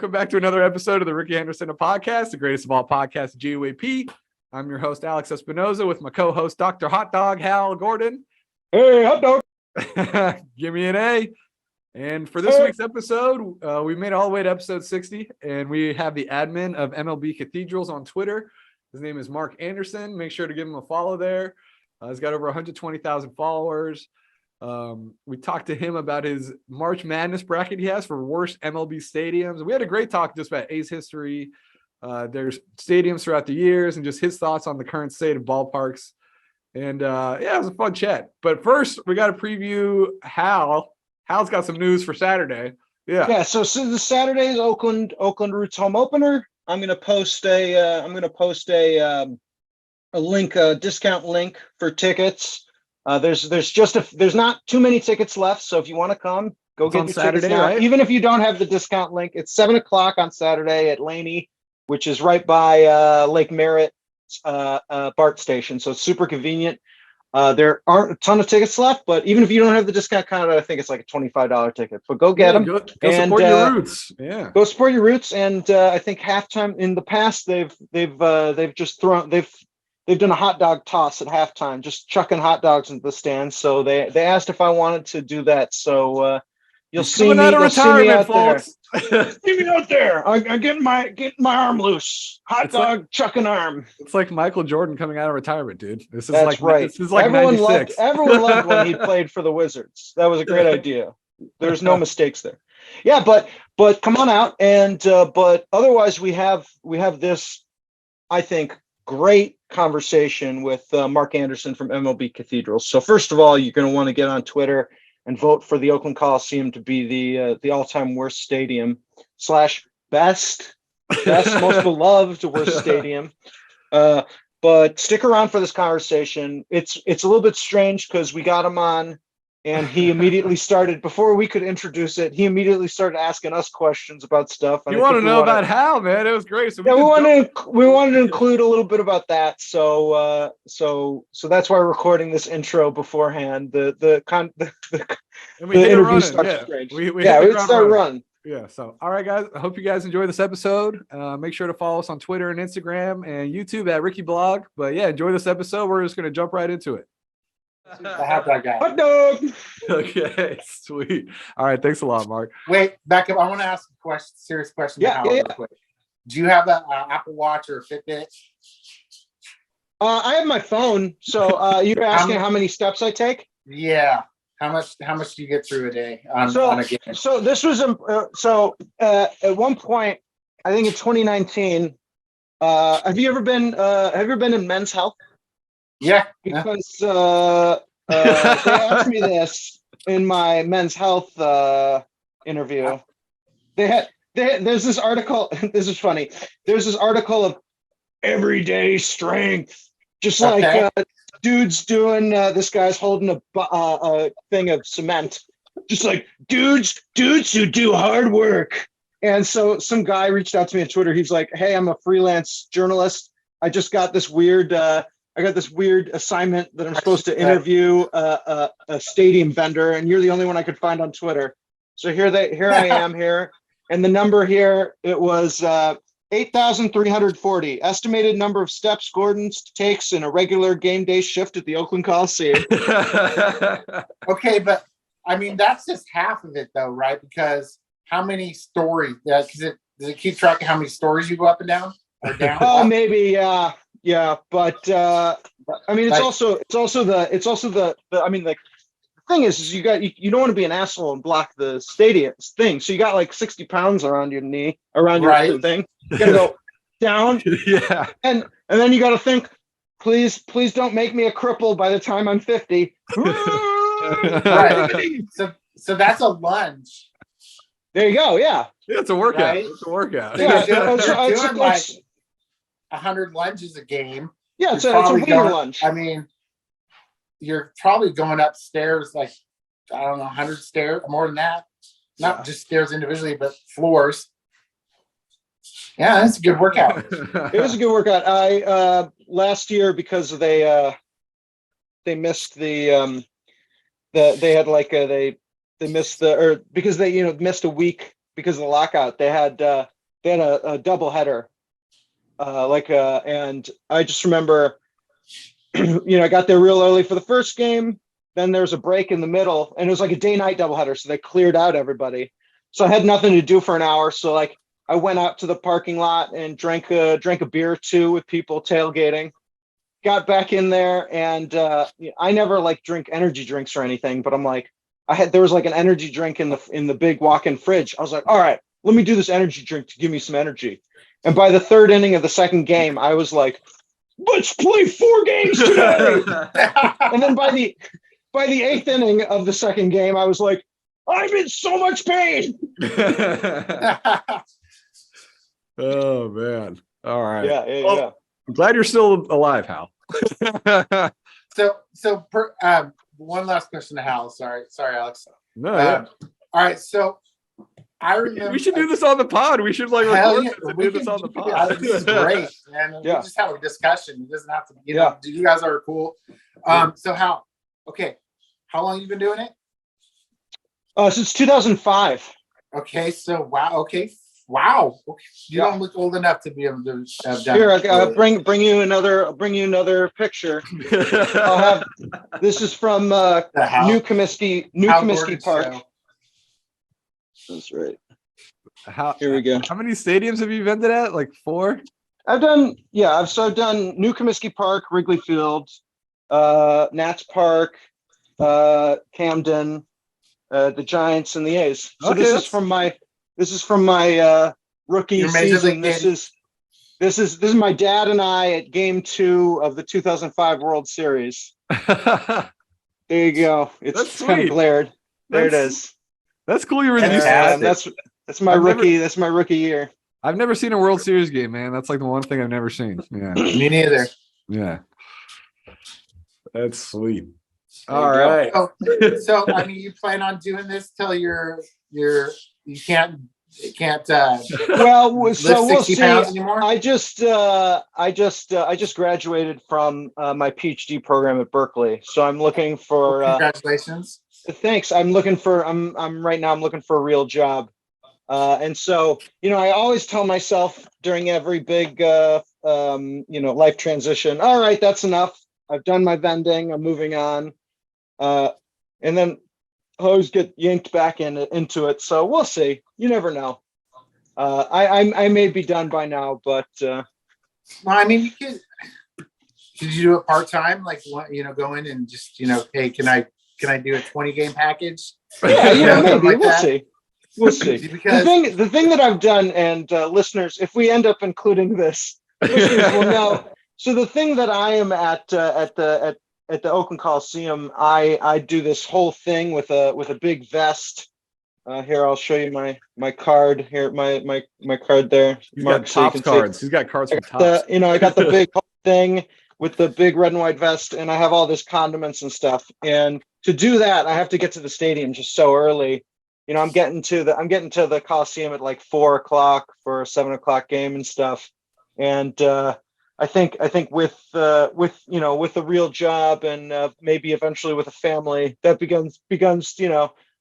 Welcome back to another episode of the Ricky Henderson podcast, the greatest of all podcasts, GUAP. I'm your host, Alex Espinoza, with my co-host, Dr. Hot Dog Hal Gordon. Hey, hot dog. Give me an A. And for this week's episode, we made it all the way to episode 60, and we have the admin of MLB Cathedrals on Twitter. His name is Mark Anderson. Make sure to give him a follow there. He's got over 120,000 followers. We talked to him about his March Madness bracket he has for worst MLB stadiums. We had a great talk just about A's history, there's stadiums throughout the years, and just his thoughts on the current state of ballparks. And it was a fun chat. But first, we got to preview Hal. Hal's got some news for Saturday. Yeah. So the Saturday's Oakland Roots home opener. I'm gonna post a link, a discount link for tickets. There's not too many tickets left, so if you want to come, go get your Saturday, tickets now. right? Even if you don't have the discount link, it's 7:00 on Saturday at Laney, which is right by Lake Merritt BART station, so it's super convenient. There aren't a ton of tickets left, but even if you don't have the discount code, I think it's like a $25 ticket. But go get them. Go support your roots. Yeah. Go support your roots. And I think halftime in the past they've done a hot dog toss at halftime, just chucking hot dogs into the stands. So they asked if I wanted to do that. So you'll see me out there. See me out there. I'm getting my arm loose. Hot dog chucking arm. It's like Michael Jordan coming out of retirement, dude. This is That's right. This is like everyone 96. Everyone loved when he played for the Wizards. That was a great idea. There's no mistakes there. Yeah, but come on out. And but otherwise we have this, I think, great conversation with Mark Anderson from MLB Cathedrals. So first of all, you're going to want to get on Twitter and vote for the Oakland Coliseum to be the all-time worst stadium / best most beloved worst stadium. But stick around for this conversation. It's a little bit strange because we got him on, and he immediately started, before we could introduce it, he immediately started asking us questions about stuff. You want to know about how, man? It was great. So we wanted to include a little bit about that. So that's why we're recording this intro beforehand. The interview starts strange. We start running. Yeah. So, all right, guys. I hope you guys enjoy this episode. Make sure to follow us on Twitter and Instagram and YouTube at Ricky Blog. But yeah, enjoy this episode. We're just going to jump right into it. The hot dog guy. Hot dog. Okay, sweet. All right, thanks a lot, Mark. Wait, back up. I want to ask a serious question. Yeah. Do you have an Apple Watch or a Fitbit? I have my phone. So you're asking how many steps I take? Yeah. How much do you get through a day on a game? So this was at one point, I think in 2019. Have you ever been in Men's Health? Yeah. Because they asked me this in my Men's Health interview. There's this article. This is funny. There's this article of everyday strength, just like dudes doing. This guy's holding a thing of cement, just like dudes who do hard work. And so some guy reached out to me on Twitter. He's like, "Hey, I'm a freelance journalist. I just got this weird." I got this weird assignment that I'm supposed to interview a stadium vendor, and you're the only one I could find on Twitter. So here I am here, and the number here, it was 8,340 estimated number of steps Gordon takes in a regular game day shift at the Oakland Coliseum. Okay, but I mean that's just half of it, though, right? Because how many stories? Does it keep track of how many stories you go up and down or down? Oh, maybe, yeah. Yeah, but I mean, it's also the I mean, like the thing is you don't want to be an asshole and block the stadium's thing. So you got like 60 pounds around your knee, around your thing. You gotta go down. Yeah. And then you gotta think, please don't make me a cripple by the time I'm 50. Right. So that's a lunge. There you go. Yeah. It's a workout. Right? It's a workout. Yeah, It's doing like 100 lunges a game. Yeah, it's a wiener lunge. I mean, you're probably going upstairs like, I don't know, 100 stairs, more than that. Not just stairs individually, but floors. Yeah, that's a good workout. It was a good workout. I last year, because they missed they missed missed a week because of the lockout. They had a double header, and I just remember, I got there real early for the first game. Then there was a break in the middle, and it was like a day-night doubleheader, so they cleared out everybody. So I had nothing to do for an hour, so like I went out to the parking lot and drank a beer or two with people tailgating. Got back in there, and I never like drink energy drinks or anything, but I'm like, there was like an energy drink in the big walk-in fridge. I was like, all right, let me do this energy drink to give me some energy. And by the third inning of the second game, I was like, let's play 4 games today. And then by the 8th inning of the second game, I was like, I'm in so much pain. Oh man. All right. Yeah. I'm glad you're still alive, Hal. One last question to Hal. Sorry, Alex. No, yeah. All right, so I remember We should do this on the pod. We should like record this and do this on the pod. This is great, man. Yeah. We just have a discussion. It doesn't have to be, Yeah. You guys are cool. So Hal, okay, how long you been doing it? Since 2005. Okay, so wow. You Yeah. don't look old enough to be able to have done Here, it. I'll bring you another picture. I'll have. This is from The Hal- New Comiskey Hal Gordon Park. show. That's right. Here we go. How many stadiums have you vented at? Like 4? I've done New Comiskey Park, Wrigley Field, Nats Park, Camden, the Giants, and the A's. So Okay, this is from my rookie Your major season. league This is my dad and I at Game 2 of the 2005 World Series. There you go. That's It's kind of sweet. glared. There it That's- is. That's cool. You were in That's these. fantastic. That's my I've never- rookie. That's my rookie year. I've never seen a World Series game, man. That's like the one thing I've never seen. Yeah. Me neither. Yeah. That's sweet. There All you go. right. So I mean, you plan on doing this till you can't Well, lift so we'll 60 see. pounds anymore. I just graduated from my PhD program at Berkeley, so I'm looking for. Congratulations. Thanks. I'm looking for. I'm right now. I'm looking for a real job, and so I always tell myself during every big life transition. All right, that's enough. I've done my vending. I'm moving on, and then I always get yanked back into it. So we'll see. You never know. I may be done by now, but Well, I mean, could you do it part time? Like, go in and just hey, can I do a 20 game package? yeah, maybe Like we'll that? see. We'll see. Because The thing that I've done, and listeners, if we end up including this, listeners will know. So the thing that I am at the Oakland Coliseum, I do this whole thing with a big vest. Here, I'll show you my card. Here, my card there. He's Mark, got so you Tops can see. cards. He's got cards from Tops. I got the big thing with the big red and white vest, and I have all this condiments and stuff. And to do that, I have to get to the stadium just so early. I'm getting to the Coliseum at like 4:00 for a 7:00 game and stuff. And I think with a real job and maybe eventually with a family, that begins.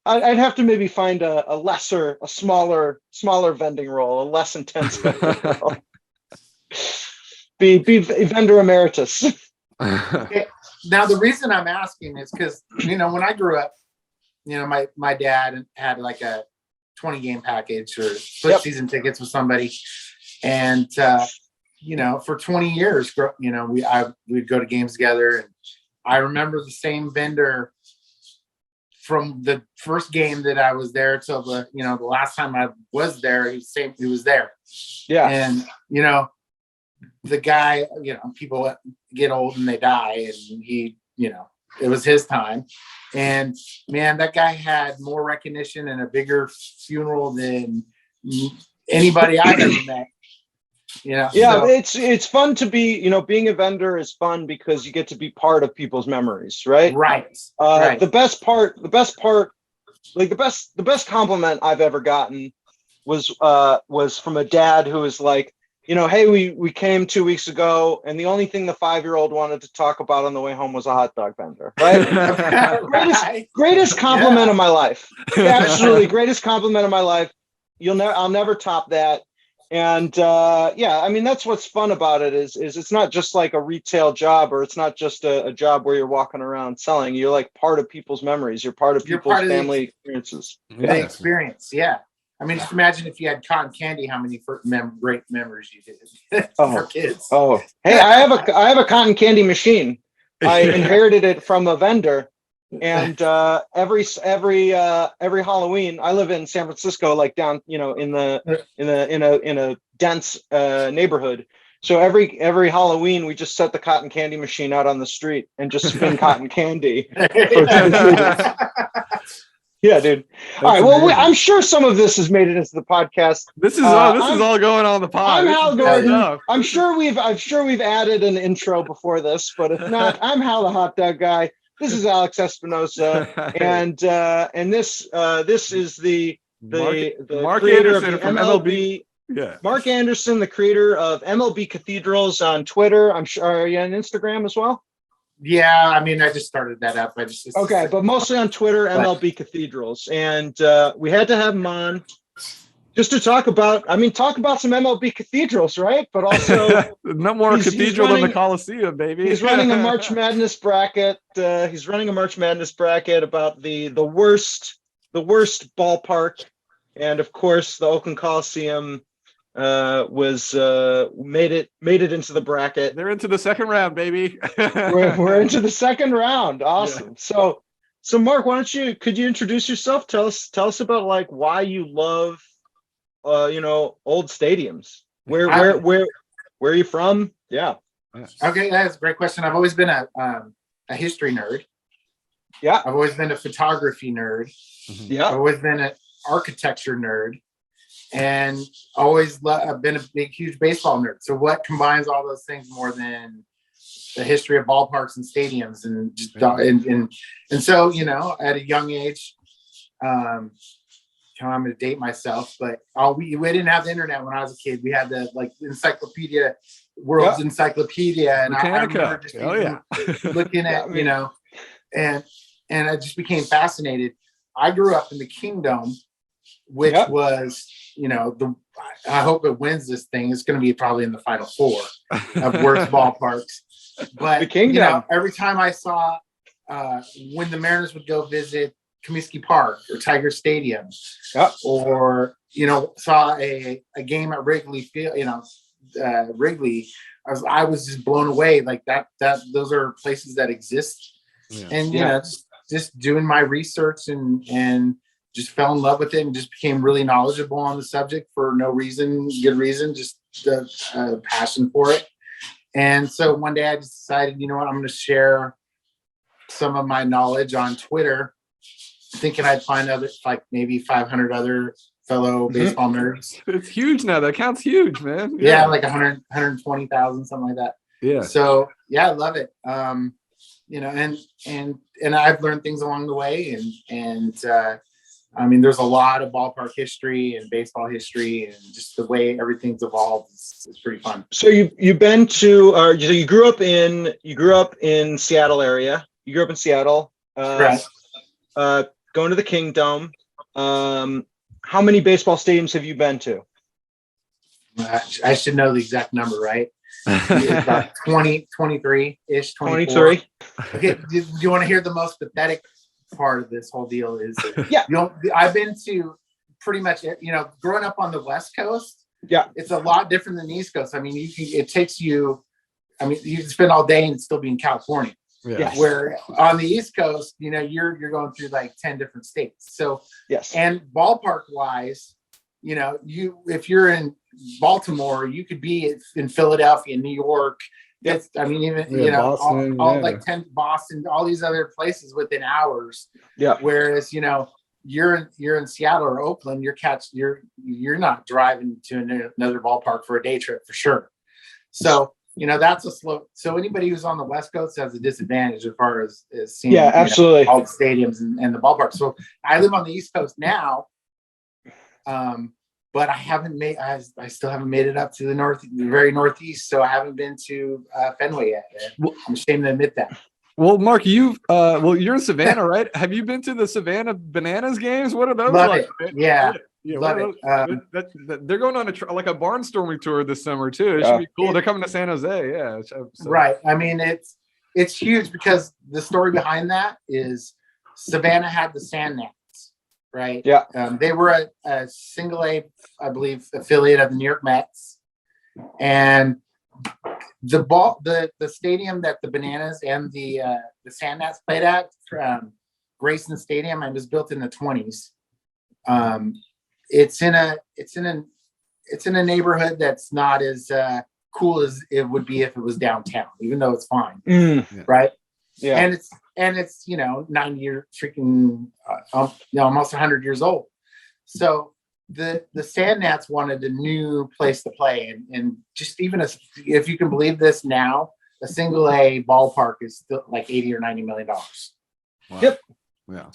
I'd have to maybe find a smaller vending role, a less intense vending role. Be vendor emeritus. now the reason I'm asking is because when I grew up, my dad had like a 20 game package or split season tickets with somebody, and for 20 years, we'd go to games together, and I remember the same vendor from the first game that I was there till the last time I was there. He was there. Yeah. And the guy, people get old and they die, and he, it was his time. And man, that guy had more recognition and a bigger funeral than anybody I've ever met. Yeah, so, it's fun to be, being a vendor is fun because you get to be part of people's memories, right? right. The best part, like the best compliment I've ever gotten was from a dad who was like, hey, we came 2 weeks ago, and the only thing the 5-year-old wanted to talk about on the way home was a hot dog vendor, right? Greatest compliment of my life. Absolutely greatest compliment of my life. I'll never top that. And yeah, I mean, that's what's fun about it is it's not just like a retail job, or it's not just a job where you're walking around selling. You're like part of people's memories. You're part of people's family experiences. The experience, yeah. I mean, just imagine if you had cotton candy, how many great memories you did for kids. Oh, hey, I have a cotton candy machine. I inherited it from a vendor. And every Halloween, I live in San Francisco, like down, in a dense neighborhood. So every Halloween, we just set the cotton candy machine out on the street and just spin cotton candy. Yeah, dude. That's all right. Well, amazing. I'm sure some of this has made it into the podcast. This is all going on the pod. I'm Hal Gordon. I'm sure we've added an intro before this, but if not, I'm Hal the Hot Dog Guy. This is Alex Espinosa, and this is the Mark creator Anderson of the from MLB. Yeah, Mark Anderson, the creator of MLB Cathedrals on Twitter. I'm sure. Are you on Instagram as well? Yeah, I mean, I just started that up. Okay, but mostly on Twitter, MLB Cathedrals, and we had to have him on just to talk about some MLB Cathedrals, right? But also no more cathedral than the Coliseum, baby. He's running a March Madness bracket. About the worst ballpark, and of course, the Oakland Coliseum was made it into the bracket. They're into the second round, baby. we're into the second round. Awesome. Yeah. So Mark, could you introduce yourself? Tell us about like why you love old stadiums. Where are you from? Yeah. Okay, that's a great question. I've always been a history nerd. Yeah. I've always been a photography nerd. Yeah. I've always been an architecture nerd, and always I've been a huge baseball nerd. So what combines all those things more than the history of ballparks and stadiums and just and so at a young age, I'm going to date myself, but we didn't have the internet when I was a kid. We had the encyclopedia, World's Encyclopedia, and I remember just looking at and I just became fascinated. I grew up in the Kingdom, which was I hope it wins this thing. It's going to be probably in the Final Four of worst ballparks. But the Kingdom. Every time I saw when the Mariners would go visit Comiskey Park or Tiger Stadium, or saw a game at Wrigley Field, Wrigley, I was just blown away. Like that those are places that exist, and just doing my research and just fell in love with it and just became really knowledgeable on the subject for no reason, good reason, just a passion for it. And so one day I just decided, I'm going to share some of my knowledge on Twitter, thinking I'd find maybe 500 other fellow baseball nerds. It's huge now. That count's huge, man. Yeah, like 120,000, something like that. Yeah. So yeah, I love it. And I've learned things along the way, and I mean, there's a lot of ballpark history and baseball history, and just the way everything's evolved is pretty fun. So you've been to, you grew up in Seattle area. You grew up in Seattle. Right. Going to the Kingdom. How many baseball stadiums have you been to? I should know the exact number, right? It's about 23-ish, 23. Okay, do you want to hear the most pathetic part of this whole deal is? Yeah. I've been to pretty much, growing up on the West Coast. Yeah. It's a lot different than the East Coast. I mean, you can spend all day and still be in California. Yeah. Where on the East Coast, you're going through like 10 different states. So yes. And ballpark wise, if you're in Baltimore, you could be in Philadelphia, New York. That's, Boston, like 10 Boston, all these other places within hours. Yeah. Whereas, you're in Seattle or Oakland, you're not driving to another ballpark for a day trip for sure. So, that's a slow. So anybody who's on the West Coast has a disadvantage as far as seeing absolutely all the stadiums and the ballparks. So I live on the East Coast now. But I still haven't made it up to the very Northeast. So I haven't been to Fenway yet. I'm ashamed to admit that. Well, Mark, you're in Savannah, right? Have you been to the Savannah Bananas games? What are those Love like? it. Yeah. Yeah, Love it. they're going on like a barnstorming tour this summer too. It Yeah. should be cool. They're coming to San Jose. Yeah. Right. I mean, it's huge because the story behind that is Savannah had the Sand Gnats, right? Yeah. They were a single A, I believe, affiliate of the New York Mets, and the stadium that the Bananas and the Sand Gnats played at, Grayson Stadium, and was built in the 20s. It's in a neighborhood that's not as cool as it would be if it was downtown, even though it's fine, right? Yeah. And it's 90 years freaking almost 100 years old. So the Sand Gnats wanted a new place to play, and just even if you can believe this now, a single A ballpark is still like 80 or 90 million dollars. Wow. Yep.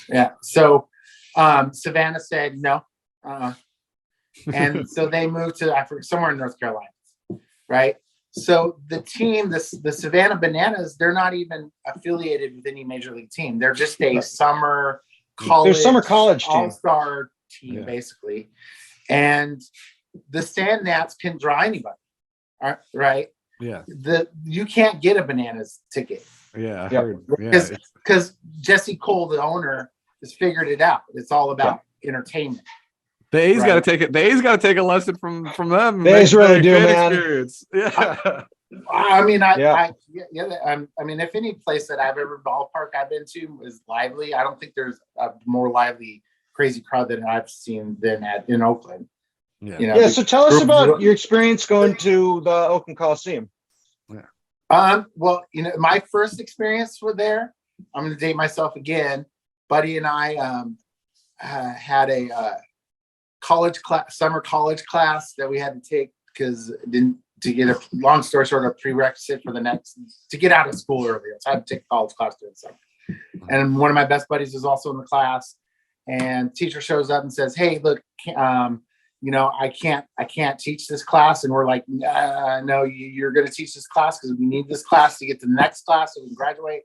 Yeah. So Savannah said no. And so they moved to somewhere in North Carolina, right? So the team, the Savannah Bananas, they're not even affiliated with any major league team. They're just a summer college, college team. all-star team, basically. And the Sand Gnats can draw anybody, right? Yeah. You can't get a Bananas ticket. Yeah, I heard. Because Jesse Cole, the owner, has figured it out. It's all about entertainment. The A's got to take it. The A's got to take a lesson from them. The A's really do, man. Experience. Yeah. I mean, I mean, if any place that I've ever ballpark I've been to is lively, I don't think there's a more lively, crazy crowd than I've seen in Oakland. Yeah. So tell us about your experience going to the Oakland Coliseum. Well, my first experience with there, I'm going to date myself again. Buddy and I had a summer college class that we had to take because to get a long story short, a prerequisite for the next to get out of school earlier. So I had to take a college class during the summer. And one of my best buddies was also in the class, and teacher shows up and says, "Hey, look, I can't teach this class." And we're like, "No, you're going to teach this class because we need this class to get to the next class so we can graduate."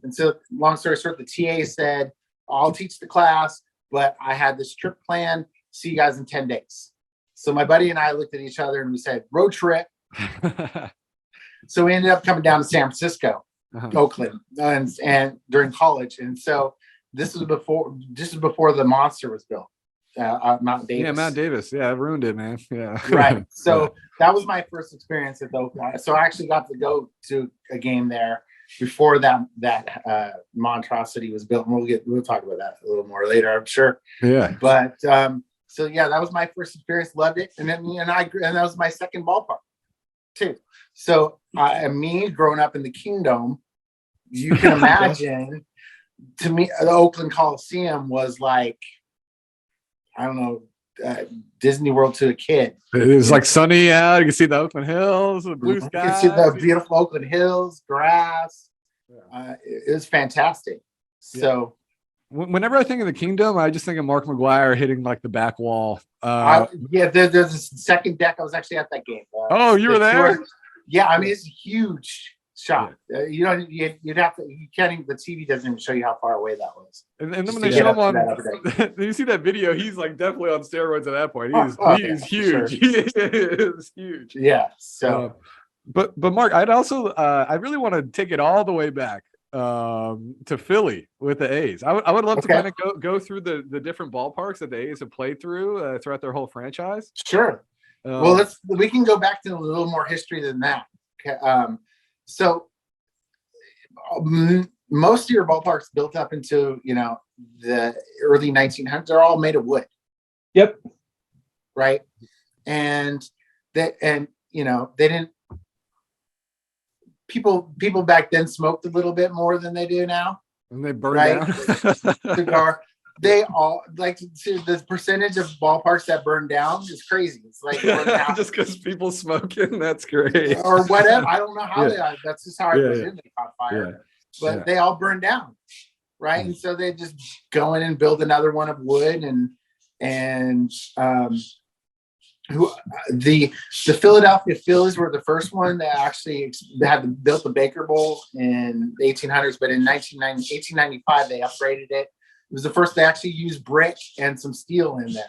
And so, long story short, the TA said, "I'll teach the class, but I had this trip planned. See you guys in 10 days. So my buddy and I looked at each other and we said, "Road trip." So we ended up coming down to San Francisco, Oakland, and during college. And so this was before the Monster was built. Mount Davis. Yeah, Mount Davis. Yeah, I ruined it, man. Yeah. Right. So that was my first experience at the Oakland. So I actually got to go to a game there before that monstrosity was built. And we'll talk about that a little more later, I'm sure. Yeah. But so yeah, that was my first experience. Loved it. And then and that was my second ballpark too. So me growing up in the Kingdom, you can imagine. To me, the Oakland Coliseum was like, I don't know, Disney World to a kid. It was like sunny out. You can see the Oakland Hills, the blue sky. You can see the beautiful Oakland Hills, grass. It was fantastic. So whenever I think of the Kingdom, I just think of Mark McGwire hitting like the back wall. There's a second deck. I was actually at that game. Oh, you were there? Yeah, I mean, it's a huge shot. You'd have to. You can't even. The TV doesn't even show you how far away that was. And then when they show him on, you see that video? He's like definitely on steroids at that point. He's huge. Sure. He is huge. Yeah. So, but Mark, I really want to take it all the way back to Philly with the A's. I would love to kind of go through the different ballparks that the A's have played through throughout their whole franchise. Sure. Well, we can go back to a little more history than that. Okay. So most of your ballparks built up into, the early 1900s are all made of wood. Yep. Right. And they didn't, people back then smoked a little bit more than they do now. And they burned down. Cigar. They all like the percentage of ballparks that burn down is crazy. It's like just because people smoking, that's great. Or whatever. I don't know how that's just how I presume they caught fire. But they all burned down. Right. And so they just go in and build another one of wood and the Philadelphia Phillies were the first one that actually built the Baker Bowl in the 1800s, but in 1895 they upgraded it. It was the first they actually used brick and some steel in there.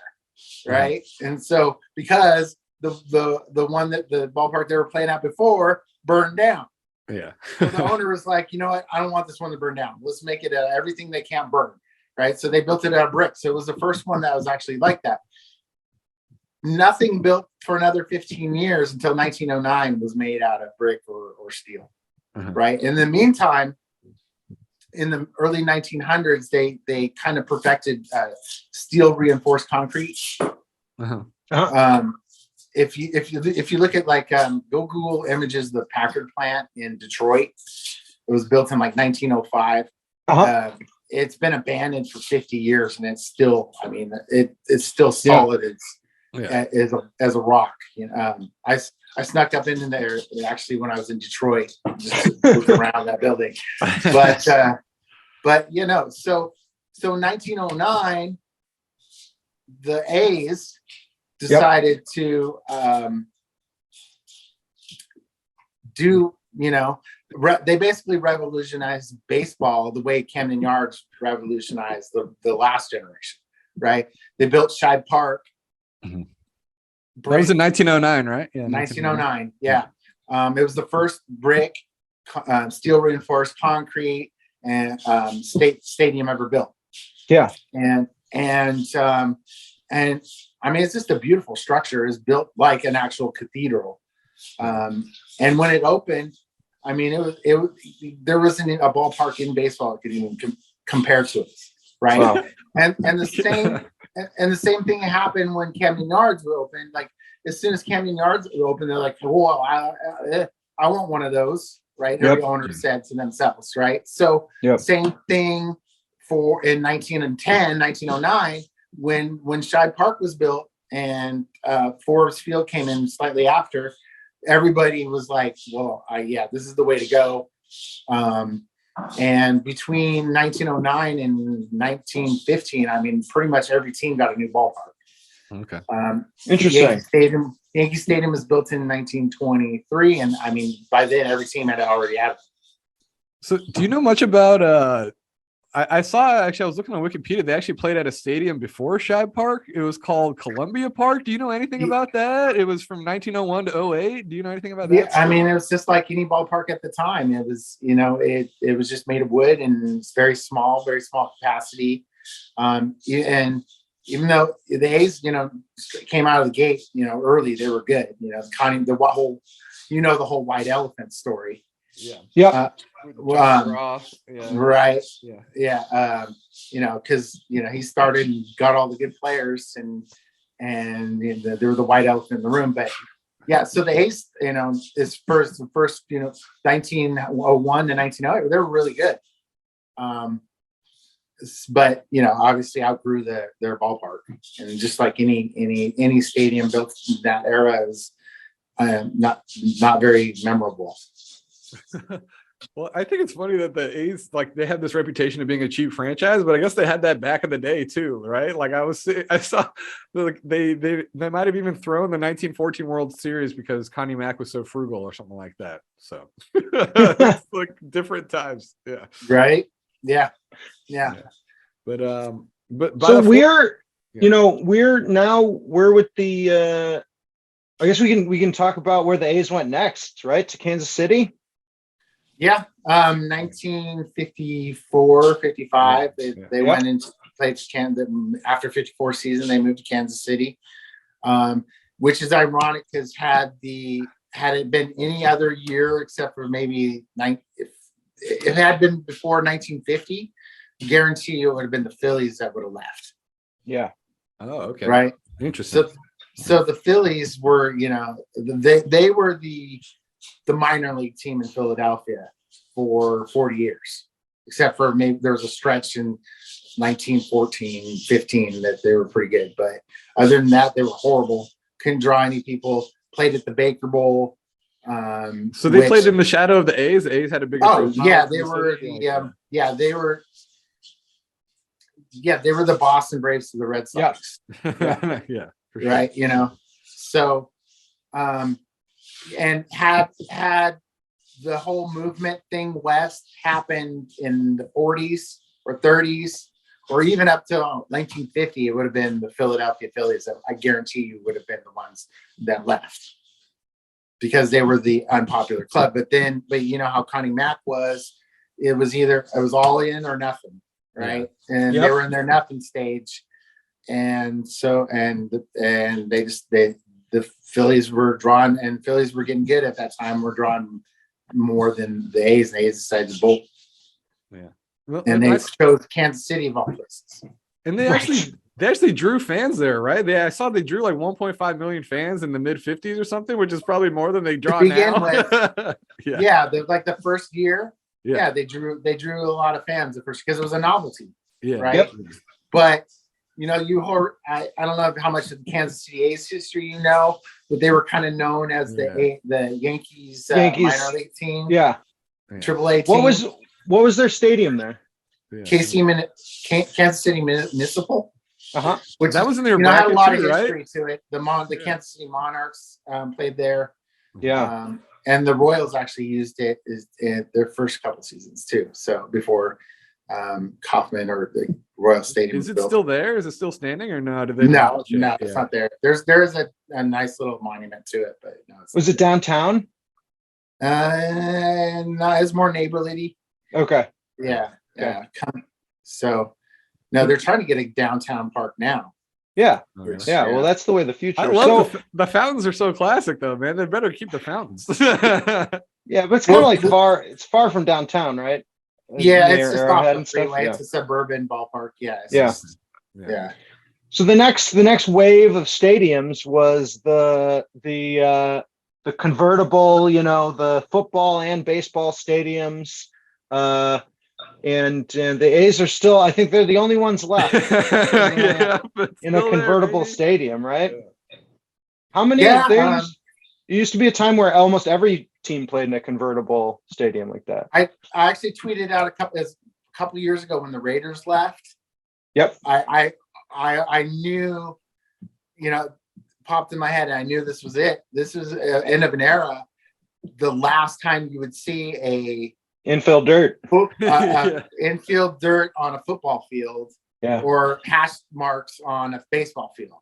right? And so because the one that the ballpark they were playing at before burned down. Yeah. So the owner was like, you know what? I don't want this one to burn down. Let's make it everything they can't burn, right? So they built it out of brick. So it was the first one that was actually like that. Nothing built for another 15 years until 1909 was made out of brick or steel, right? In the meantime, in the early 1900s, they kind of perfected steel reinforced concrete. If you look at like go Google images of the Packard plant in Detroit. It was built in like 1905. It's been abandoned for 50 years, and it's still, I mean, it's still solid. It's as a rock. You know, I snuck up in there actually when I was in Detroit, just moved around that building. But you know, so 1909, the A's decided to do, you know, they basically revolutionized baseball the way Camden Yards revolutionized the last generation, right? They built Shibe Park. That was in 1909, right? Yeah, 1909. Yeah. It was the first brick, steel reinforced concrete and stadium ever built. Yeah. And I mean, it's just a beautiful structure. It's built like an actual cathedral. And when it opened, I mean, there wasn't a ballpark in baseball that could even compare to it, right? Wow. And the same thing happened when Camden Yards were open. Like as soon as Camden Yards were open, they're like, "Whoa, I want one of those," right? Every owner said to themselves, right? So same thing in 1909. When Shibe Park was built and Forbes Field came in slightly after, everybody was like, well, this is the way to go. And between 1909 and 1915, I mean, pretty much every team got a new ballpark. Okay. Interesting. Yankee Stadium was built in 1923. And I mean, by then every team had already had it. So do you know much about, I saw, actually, I was looking on Wikipedia. They actually played at a stadium before Shibe Park. It was called Columbia Park. Do you know anything about that? It was from 1901 to 08. Do you know anything about that? Yeah, I mean, it was just like any ballpark at the time. It was, you know, it was just made of wood and it's very small capacity. And even though the A's, you know, came out of the gate, you know, early, they were good. You know, the whole white elephant story. Yeah. Right. Yeah. You know, because you know he started and got all the good players, and there was the white elephant in the room. But yeah, so the A's, you know, is first, you know, 1901 to 1908, they were really good. But you know, obviously outgrew their ballpark, and just like any stadium built in that era is not very memorable. Well, I think it's funny that the A's, like, they have this reputation of being a cheap franchise, but I guess they had that back in the day too, right? Like I saw, like they might have even thrown the 1914 World Series because Connie Mack was so frugal or something like that. So it's like different times, yeah. Right? Yeah. But so we're with the. I guess we can talk about where the A's went next, right? To Kansas City. Yeah, 1954, 55. They went into played Kansas after 54 season. They moved to Kansas City, which is ironic because had it been any other year except for maybe if it had been before 1950, I guarantee you it would have been the Phillies that would have left. Yeah. Oh, okay. Right. Interesting. So the Phillies were, you know, they were the minor league team in Philadelphia for 40 years, except for maybe there was a stretch in 1914, 15 that they were pretty good. But other than that, they were horrible. Couldn't draw any people. Played at the Baker Bowl. So they played in the shadow of the A's. The A's had a bigger. Oh yeah, they were they were the Boston Braves to the Red Sox. Yeah. Sure. Right. You know, so and had the whole movement thing west happened in the 40s or 30s, or even up till 1950, it would have been the Philadelphia Phillies that I guarantee you would have been the ones that left because they were the unpopular club. But you know how Connie Mack was, it was all in or nothing, right? And they were in their nothing stage. And so, the Phillies were drawn, and Phillies were getting good at that time. Were drawn more than the A's, and the A's decided to bolt. Yeah. Well, And they chose Kansas City of all places. And they actually drew fans there, right? I saw they drew like 1.5 million fans in the mid 50s or something, which is probably more than they draw now. Like the first year, they drew a lot of fans at first because it was a novelty, right? Yep. But you know, I don't know how much of the Kansas City A's history you know, but they were kind of known as the Yankees minor league team, Triple A team. What was their stadium there? Kansas City Municipal. Which that was in their had a lot of right? history to it. The Kansas City Monarchs played there. Yeah. And the Royals actually used it in their first couple seasons too. So before Kauffman or the Royal Stadium is it built. Still there? Is it still standing or no? No, it's not there. There is a nice little monument to it, but no. Was it downtown? No, it's more neighborly. Okay. Yeah. So no, they're trying to get a downtown park now. Yeah. Well, that's the way of the future. I love the fountains are so classic though, man. They better keep the fountains. Yeah, but it's kind of like it's far from downtown, right? Yeah, it's just off the freeway. It's a suburban ballpark. Yeah. So the next wave of stadiums was the convertible, the football and baseball stadiums. And the A's are still, I think they're the only ones left in a convertible stadium, right? Yeah. How many? There used to be a time where almost every team played in a convertible stadium like that. I actually tweeted out a couple years ago when the Raiders left. Yep. I knew, popped in my head, and I knew this was it. This was end of an era. The last time you would see a infield dirt infield dirt on a football field, or hash marks on a baseball field,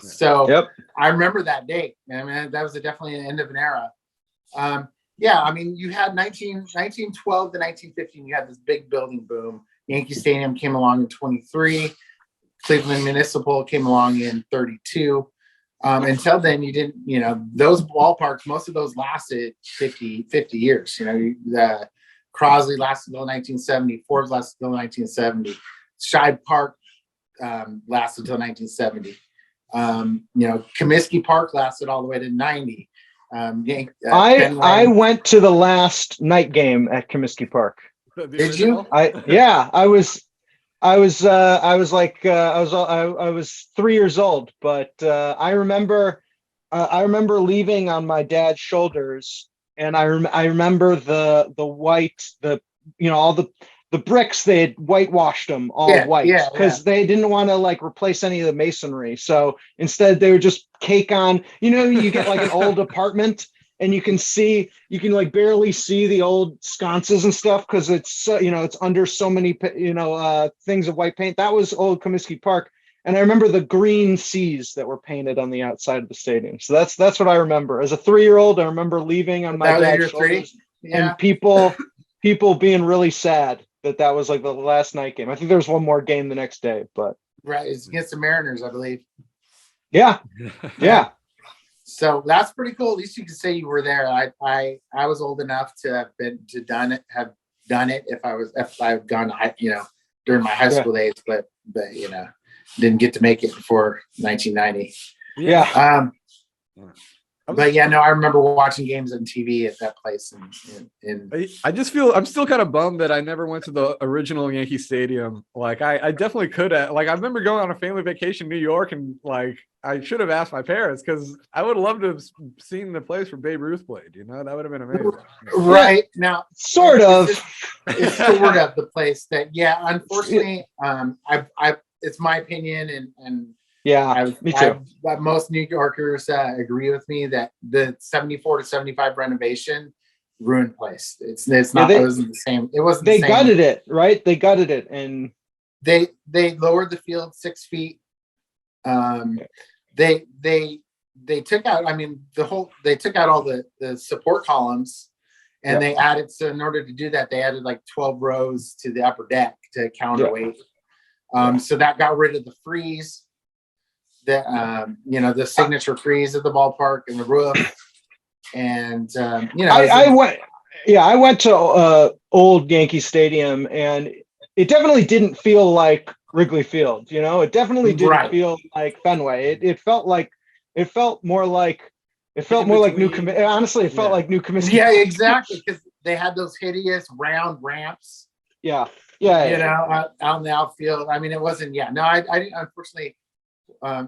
So I remember that date. I mean, that was definitely an end of an era. I mean, you had 1912 to 1915, you had this big building boom. Yankee Stadium came along in 23. Cleveland Municipal came along in 32. Until then, you didn't, those ballparks, most of those lasted 50 years. Crosley lasted until 1970. Forbes lasted until 1970. Shibe Park lasted until 1970. Comiskey Park lasted all the way to 90. I went to the last night game at Comiskey Park. Did you? I was 3 years old, but I remember leaving on my dad's shoulders, and I remember the white, all the bricks, they had whitewashed them all white because they didn't want to replace any of the masonry. So instead they would just cake on, you get like an old apartment and you can barely see the old sconces and stuff because it's it's under so many things of white paint. That was old Comiskey Park, and I remember the green C's that were painted on the outside of the stadium. So that's what I remember as a 3-year-old. I remember leaving on my dad's shoulders, and people being really sad that was like the last night game. I think there was one more game the next day, but it's against the Mariners, I believe. Yeah. So that's pretty cool. At least you can say you were there. I was old enough to have done it if I've gone during my high school days, but didn't get to make it before 1990. Yeah. But I remember watching games on TV at that place. I just feel I'm still kind of bummed that I never went to the original Yankee Stadium. Like I definitely could have. Like I remember going on a family vacation in New York, and I should have asked my parents because I would have loved to have seen the place where Babe Ruth played. That would have been amazing. Right now, sort of. It's sort of the place that. Unfortunately, it's my opinion, and me too. Most New Yorkers agree with me that the 74 to 75 renovation ruined place. It's not. It wasn't the same. It wasn't. They gutted it, right? They gutted it, and they lowered the field 6 feet. They took out, I mean, they took out all the support columns, and they added, so in order to do that, they added like 12 rows to the upper deck to counterweight. So that got rid of the frieze, the signature frieze of the ballpark and the roof. And I went to old Yankee Stadium, and it definitely didn't feel like Wrigley Field. It definitely didn't feel like Fenway. It felt more like new Comiskey. Honestly, it felt like new Comiskey. Yeah, exactly, because they had those hideous round ramps. Yeah. Out in the outfield. I mean, it wasn't. Yeah, no, I didn't, unfortunately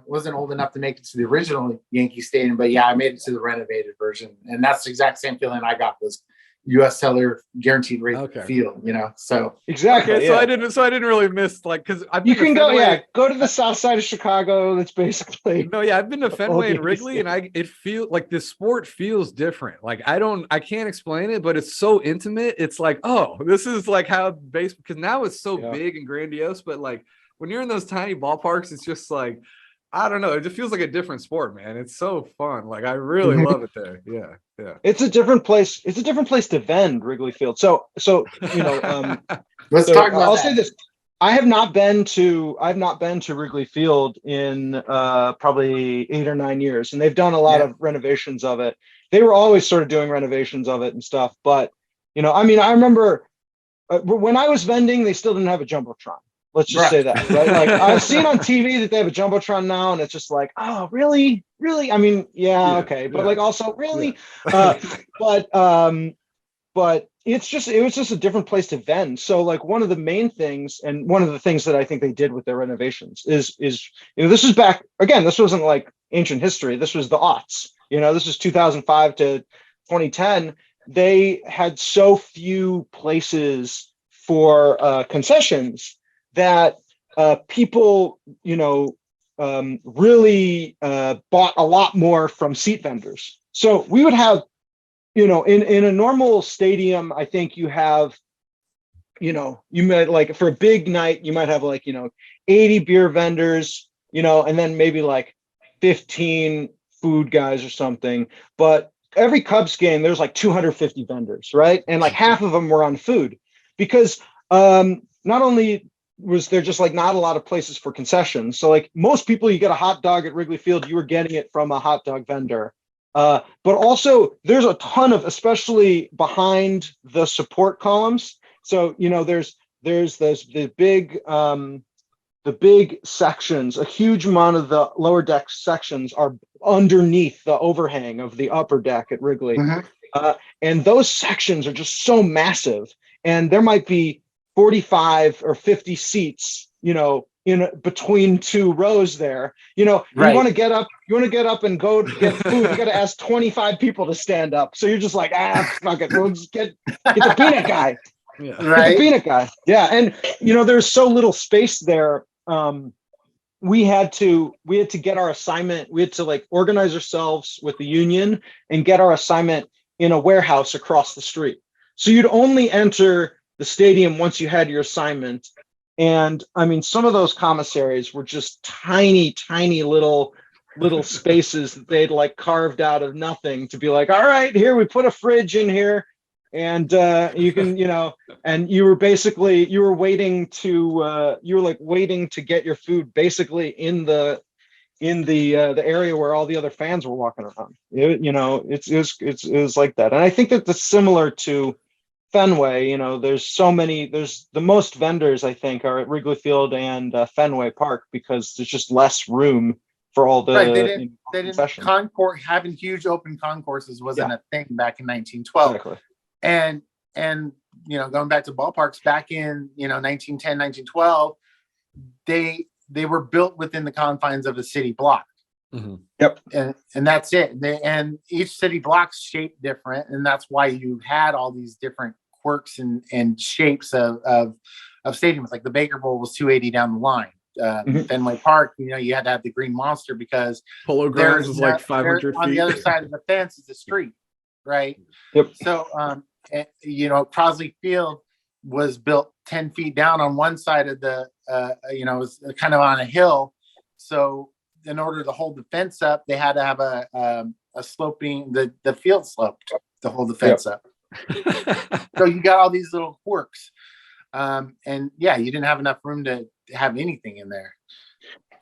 wasn't old enough to make it to the original Yankee Stadium, but yeah, I made it to the renovated version, and that's the exact same feeling I got was U.S. Cellular guaranteed rate field. So exactly. Okay, so I didn't really miss, like, because you can go to the south side of Chicago. That's basically I've been to Fenway and Wrigley, and it feels like the sport feels different. Like I can't explain it, but it's so intimate. It's like, oh, this is like how because now it's so big and grandiose, but like when you're in those tiny ballparks, it's just like, I don't know. It just feels like a different sport, man. It's so fun. Like I really love it there. Yeah. It's a different place. It's a different place to vend Wrigley Field. So let's talk about I'll say this. I have not been to Wrigley Field in probably 8 or 9 years, and they've done a lot of renovations of it. They were always sort of doing renovations of it and stuff. But I remember when I was vending, they still didn't have a jumbotron. Let's just say that, right? Like I've seen on TV that they have a jumbotron now, and it's just like, oh, really? I mean, okay, but like also really, but it was just a different place to vend. So like one of the main things, and one of the things that I think they did with their renovations is this was back again. This wasn't like ancient history. This was the aughts. This was 2005 to 2010. They had so few places for concessions that people, really bought a lot more from seat vendors. So we would have, in a normal stadium, I think you have, you might like for a big night, you might have 80 beer vendors, and then maybe like 15 food guys or something. But every Cubs game, there's like 250 vendors, right? And like half of them were on food because not only was there just like not a lot of places for concessions. So like most people, you get a hot dog at Wrigley Field, you were getting it from a hot dog vendor. But also there's a ton of, especially behind the support columns. So, there's the big sections, a huge amount of the lower deck sections are underneath the overhang of the upper deck at Wrigley. And those sections are just so massive. And there might be 45 or 50 seats, in between two rows there. You want to get up and go get food. You got to ask 25 people to stand up. So you're just like, fuck it. We'll just get the peanut guy. Yeah. Right. The peanut guy. Yeah. And there's so little space there. We had to get our assignment. We had to like organize ourselves with the union and get our assignment in a warehouse across the street. So you'd only enter the stadium once you had your assignment. And I mean, some of those commissaries were just tiny little spaces that they'd like carved out of nothing to be like, all right, here we put a fridge in here, and you can, and you were waiting to get your food basically in the area where all the other fans were walking around. It was like that. And I think that that's similar to Fenway. There's the most vendors I think are at Wrigley Field and Fenway Park because there's just less room for all the they didn't concourse. Having huge open concourses wasn't a thing back in 1912. Exactly. And going back to ballparks back in 1910, 1912, they were built within the confines of a city block. Mm-hmm. Yep. And that's it. And each city block's shaped different, and that's why you had all these different quirks and shapes of stadiums. Like the Baker Bowl was 280 down the line. Fenway Park, you had to have the green monster because Polo Grounds was like 500 feet. On the other side of the fence is the street, right? Yep. So, Crosley Field, was built 10 feet down on one side of the, it was kind of on a hill. So in order to hold the fence up, they had to have a sloping, the field sloped to hold the fence up. So you got all these little quirks. And yeah, you didn't have enough room to have anything in there.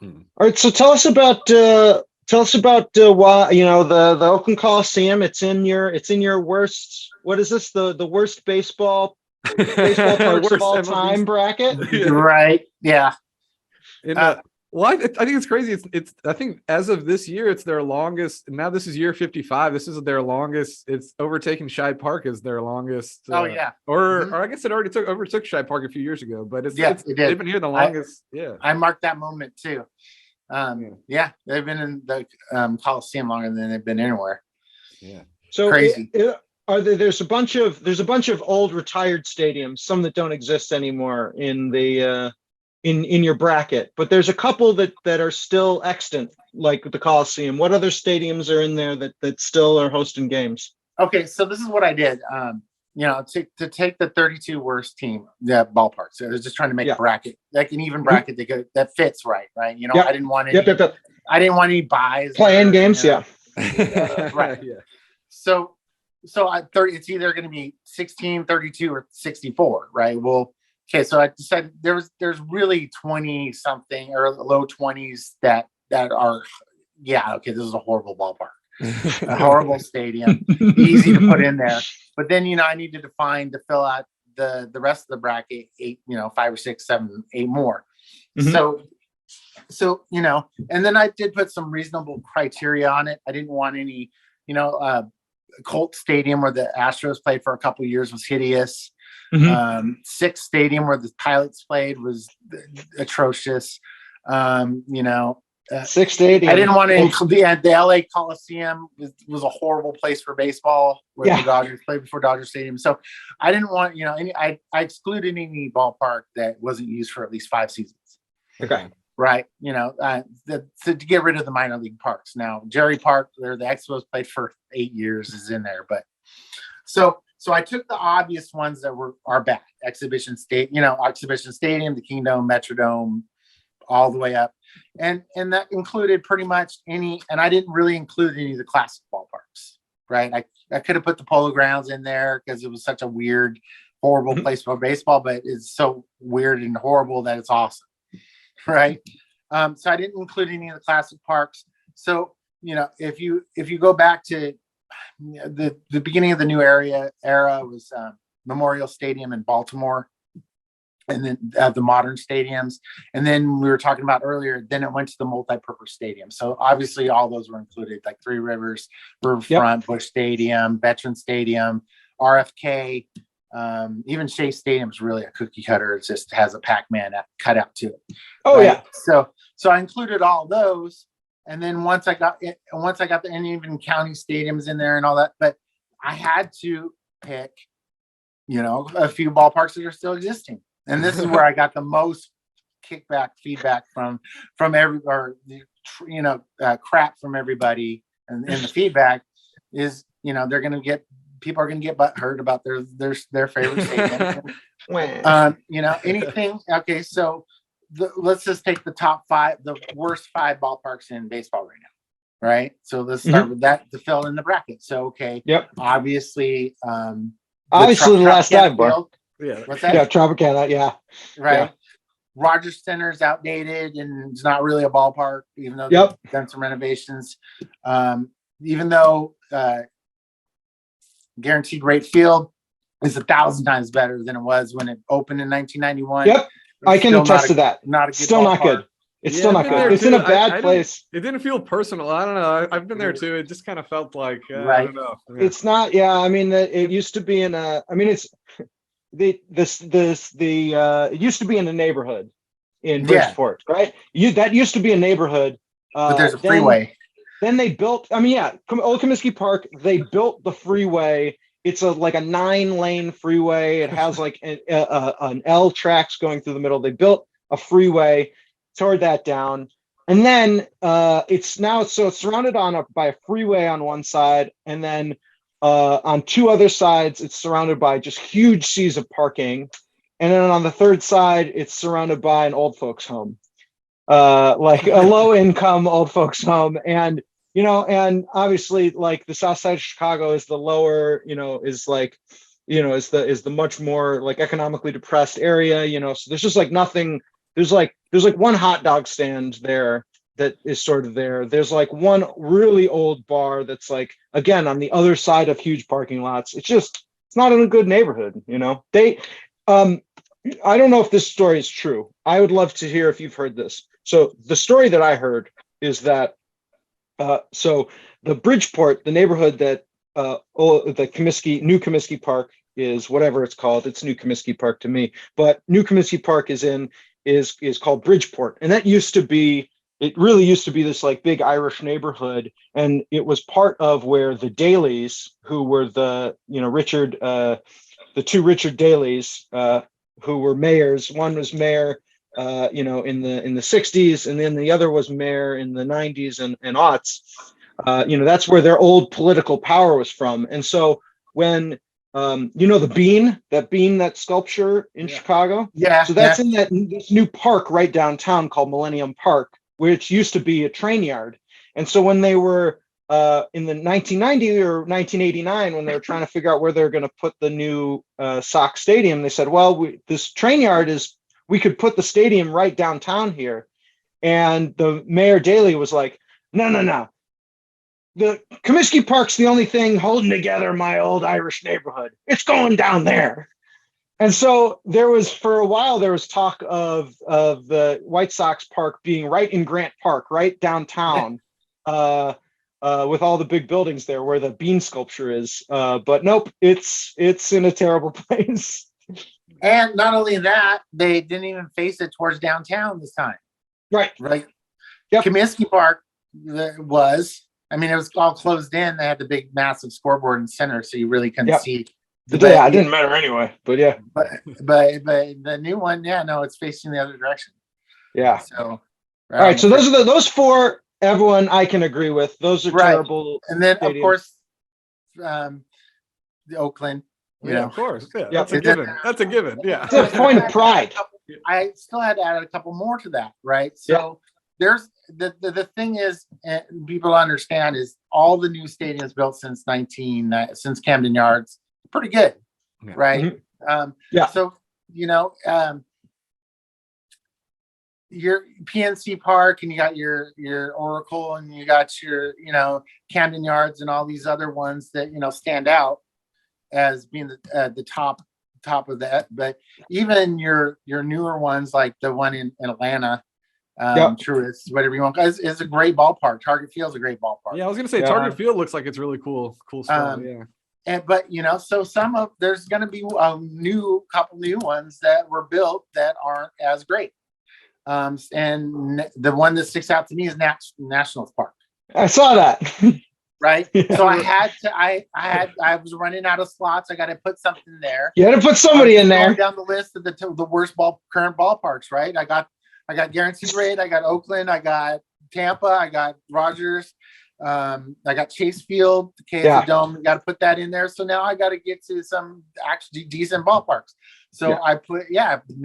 All right, so tell us about why the Oakland Coliseum. It's in your worst. What is this? The worst baseball parks Worst of all MLB. time bracket. Yeah. Right? Yeah. Well, I think it's crazy. It's I think as of this year, it's their longest. Now this is year 55. This is their longest. It's overtaken Shibe Park as their longest. Oh yeah. Or I guess it already overtook Shibe Park a few years ago. But it did. They've been here the longest. I marked that moment too. Yeah, they've been in the Coliseum longer than they've been anywhere. Yeah. So crazy. There's a bunch of old retired stadiums, some that don't exist anymore in the in your bracket, but there's a couple that are still extant, like the Coliseum. What other stadiums are in there that still are hosting games? Okay, so this is what I did. To take the 32 worst team, the ballparks. So I was just trying to make a bracket, like an even bracket that fits right. I didn't want any. I didn't want any buys. Playing games, right. Yeah. So it's either going to be 16, 32, or 64, right? Well, okay, so I decided there's really 20 something or low 20s that are, okay, this is a horrible ballpark, a horrible stadium, easy to put in there. But then, I needed to fill out the rest of the bracket, 8, 5 or 6, 7, 8 more. Mm-hmm. So, and then I did put some reasonable criteria on it. I didn't want any, Colt Stadium where the Astros played for a couple of years was hideous. Mm-hmm. Six Stadium where the Pilots played was atrocious. Six Stadium. I didn't want to include the LA Coliseum was a horrible place for baseball where the Dodgers played before Dodger Stadium. So I didn't want, I excluded any ballpark that wasn't used for at least 5 seasons. Okay. Right. To get rid of the minor league parks. Now, Jerry Park, where the Expos played for 8 years, is in there. But so I took the obvious ones that are bad. Exhibition Stadium, the Kingdome, Metrodome, all the way up. And that included pretty much any, and I didn't really include any of the classic ballparks, right? I could have put the Polo Grounds in there because it was such a weird, horrible place for baseball, but it's so weird and horrible that it's awesome. Right. So I didn't include any of the classic parks. So, if you go back to the beginning of the new era was Memorial Stadium in Baltimore, and then the modern stadiums. And then we were talking about earlier, then it went to the multi-purpose stadium. So obviously all those were included, like Three Rivers, Riverfront, Busch Stadium, Veteran Stadium, RFK. Even Shea Stadium is really a cookie cutter. It just has a Pac-Man cut out to it. Oh, right? So I included all those. And then once I got the and even county stadiums in there and all that, but I had to pick, a few ballparks that are still existing. And this is where I got the most feedback from crap from everybody. And the feedback is, they're going to get, people are going to get hurt about their favorite stadium. Anything. Okay. So let's just take the top 5, the worst 5 ballparks in baseball right now. Right. So let's start with that to fill in the bracket. So, okay. Yep. Obviously, the last dive bar. Yeah. What's that? Yeah. Tropicana. Yeah. Right. Yeah. Rogers Center is outdated and it's not really a ballpark, even though they've done some renovations. Even though Guaranteed Rate Field is 1,000 times better than it was when it opened in 1991. Yep. I can attest to that. Not a good still ballpark. Not good. It's still not good. It's in a bad place. It didn't feel personal. I don't know. I've been there too. It just kind of felt like right. I don't know. Yeah. It's not. Yeah. I mean, it used to be in a. I mean, it's it used to be in a neighborhood in Bridgeport, right? That used to be a neighborhood. But there's a freeway. Then they built. I mean, Old Comiskey Park. They built the freeway. It's like a 9-lane freeway. It has like an L tracks going through the middle. They built a freeway, tore that down, and then it's surrounded by a freeway on one side, and then on 2 other sides it's surrounded by just huge seas of parking. and then on the third side, it's surrounded by an old folks home, like a low income old folks home. And, and obviously like the South Side of Chicago is the lower, is like, is the much more like economically depressed area, so there's just like nothing, there's like one hot dog stand there that is sort of there. There's like one really old bar that's like, again, on the other side of huge parking lots. It's not in a good neighborhood, I don't know if this story is true. I would love to hear if you've heard this. So the story that I heard is that, so the Bridgeport, the neighborhood that, the New Comiskey Park is, whatever it's called. It's New Comiskey Park to me, but New Comiskey Park is called Bridgeport. And it really used to be this like big Irish neighborhood. And it was part of where the Dailies, who were the two Richard Dailies, who were mayors. One was mayor, in the 60s, and then the other was mayor in the 90s and aughts. That's where their old political power was from. And so when, that sculpture in Chicago. Yeah. So that's in this new park right downtown called Millennium Park, which used to be a train yard. And so when they were in the 1990 or 1989, when they were trying to figure out where they're going to put the new Sox Stadium, they said, well, this train yard we could put the stadium right downtown here. And the Mayor Daley was like, no. The Comiskey Park's the only thing holding together my old Irish neighborhood. It's going down there. And so for a while, there was talk of the White Sox Park being right in Grant Park, right downtown, with all the big buildings there where the bean sculpture is. But nope, it's in a terrible place. And not only that, they didn't even face it towards downtown this time. Right. Yep. Comiskey Park it was all closed in. They had the big, massive scoreboard in the center, so you really couldn't see. It didn't matter anyway, but yeah. But the new one, it's facing the other direction. Yeah. So. All right. So those four. Everyone I can agree with. Those are terrible. And then stadiums. Of course, the Oakland. Of course. Yeah, Yeah. That's a given. Yeah. It's a point of pride. I still had to add a couple more to that, right? So there's the thing is, people understand is all the new stadiums built since Camden Yards, pretty good, right? Mm-hmm. So your PNC Park, and you got your Oracle, and you got your Camden Yards, and all these other ones that stand out as being the top of that. But even your newer ones, like the one in Atlanta, Truist, whatever you want, is a great ballpark. Target Field's a great ballpark. Yeah, I was gonna say Target Field looks like it's really cool spot. But so there's going to be couple new ones that were built that aren't as great. And the one that sticks out to me is Nationals Park. I saw that. Right. So I was running out of slots. I got to put something there. You had to put somebody in there. Down the list of the worst current ballparks. Right. I got Guaranteed Rate. I got Oakland. I got Tampa. I got Rogers. I got Chase Field, the KFC Dome. Got to put that in there. So now I got to get to some actually decent ballparks. So I put,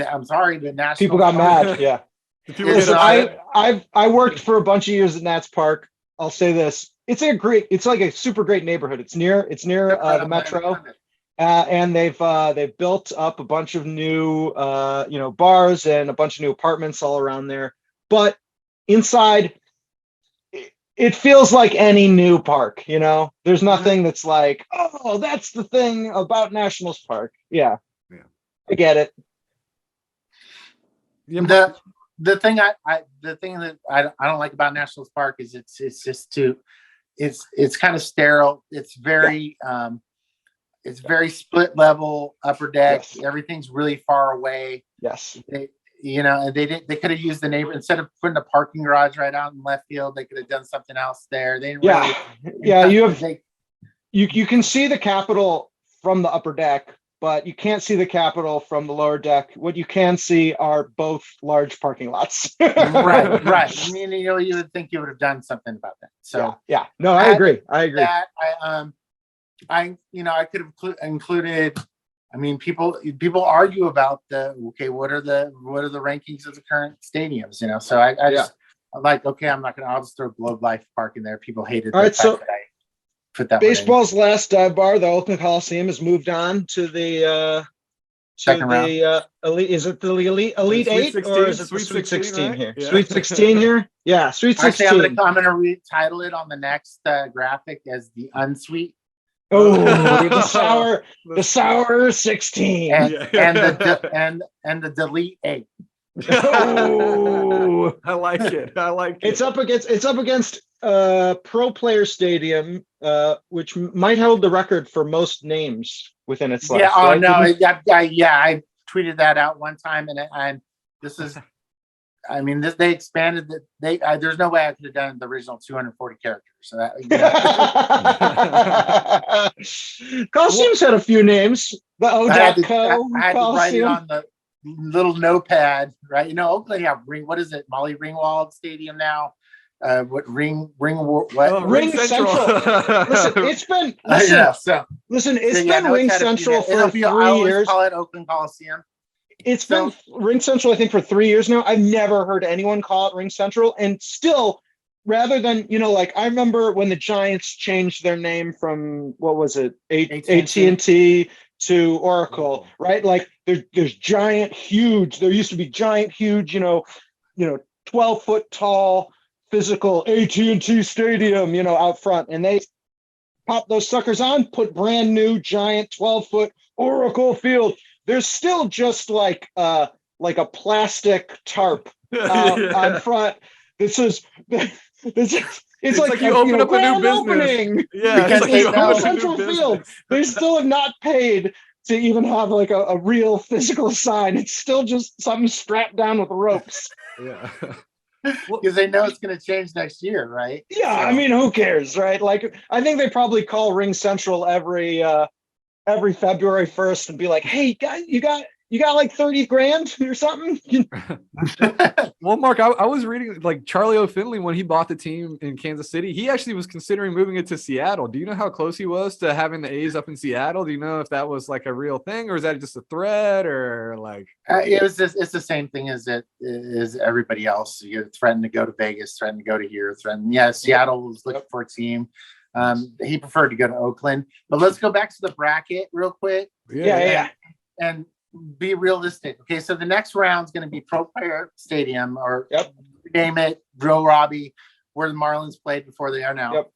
I'm sorry, the National people got mad. Yeah. Listen, I worked for a bunch of years at Nats Park. I'll say this: it's like a super great neighborhood. It's near the Metro, and they've built up a bunch of new bars and a bunch of new apartments all around there. But inside, it feels like any new park. There's nothing that's like, oh, that's the thing about Nationals Park. Yeah. I get it. The thing that I don't like about Nationals Park is it's kind of sterile. It's very split level, upper deck. Yes. Everything's really far away. Yes. They could have used the neighbor instead of putting a parking garage right out in left field. They could have done something else there. They didn't you can see the Capitol from the upper deck, but you can't see the Capitol from the lower deck. What you can see are both large parking lots. right. You would think you would have done something about that. So no, I agree. That I could have included I mean, people argue about what are the rankings of the current stadiums, you know? So I just, I'm like, okay, I'll just throw Globe Life Park in there. People hated All the right, fact so that I put that one in. baseball's last dive bar, the Oakland Coliseum, has moved on to the Second round. elite. Is it the elite Sweet eight 16? or is it the Sweet Sweet 16, 16 right? here? Yeah. Sweet 16 here. Yeah, Sweet Actually, 16. I'm gonna retitle it on the next graphic as the unsweet Oh, the sour 16. and Yeah. and the delete 8. Oh, I like it. I like it. it's up against Pro Player Stadium, which might hold the record for most names within its Yeah. last. Oh right? no. I tweeted that out one time, and this is. I mean, they expanded it. There's no way I could have done the original 240 characters. So that, Coliseum's had a few names. The I had to write it Coliseum. on the little notepad, right? You know, Oakland, what is it? Molly Ringwald Stadium now. What Ring Central. Listen, it's been Ring Central for 3 years. Call it Oakland Coliseum. It's been Ring Central, I think, for 3 years now. I've never heard anyone call it Ring Central. And still, rather than, like I remember when the Giants changed their name from, what was it, AT&T to Oracle, right? Like there's giant, huge, there used to be giant, huge, 12-foot tall physical AT&T Stadium, out front. And they popped those suckers on, put brand new giant 12-foot Oracle Field. There's still just like a plastic tarp on front. It's like you open up a new business. Opening. Yeah, because it's like you open Central Field. They still have not paid to even have like a real physical sign. It's still just something strapped down with ropes. Yeah. Because they know it's going to change next year, right? Yeah, so. I mean, who cares, right? Like, I think they probably call Ring Central every February 1st and be like, hey, guys, you got like 30 grand or something? Well, Mark, I was reading like Charlie O'Finley when he bought the team in Kansas City. He actually was considering moving it to Seattle. Do you know how close he was to having the A's up in Seattle? Do you know if that was like a real thing, or is that just a threat, or like? It's the same thing as everybody else. You threatened to go to Vegas, threatened to go to here, Seattle was looking for a team. He preferred to go to Oakland, but let's go back to the bracket real quick. Yeah. And be realistic. Okay, so the next round is going to be Pro Player Stadium, or name it Joe Robbie, where the Marlins played before they are now,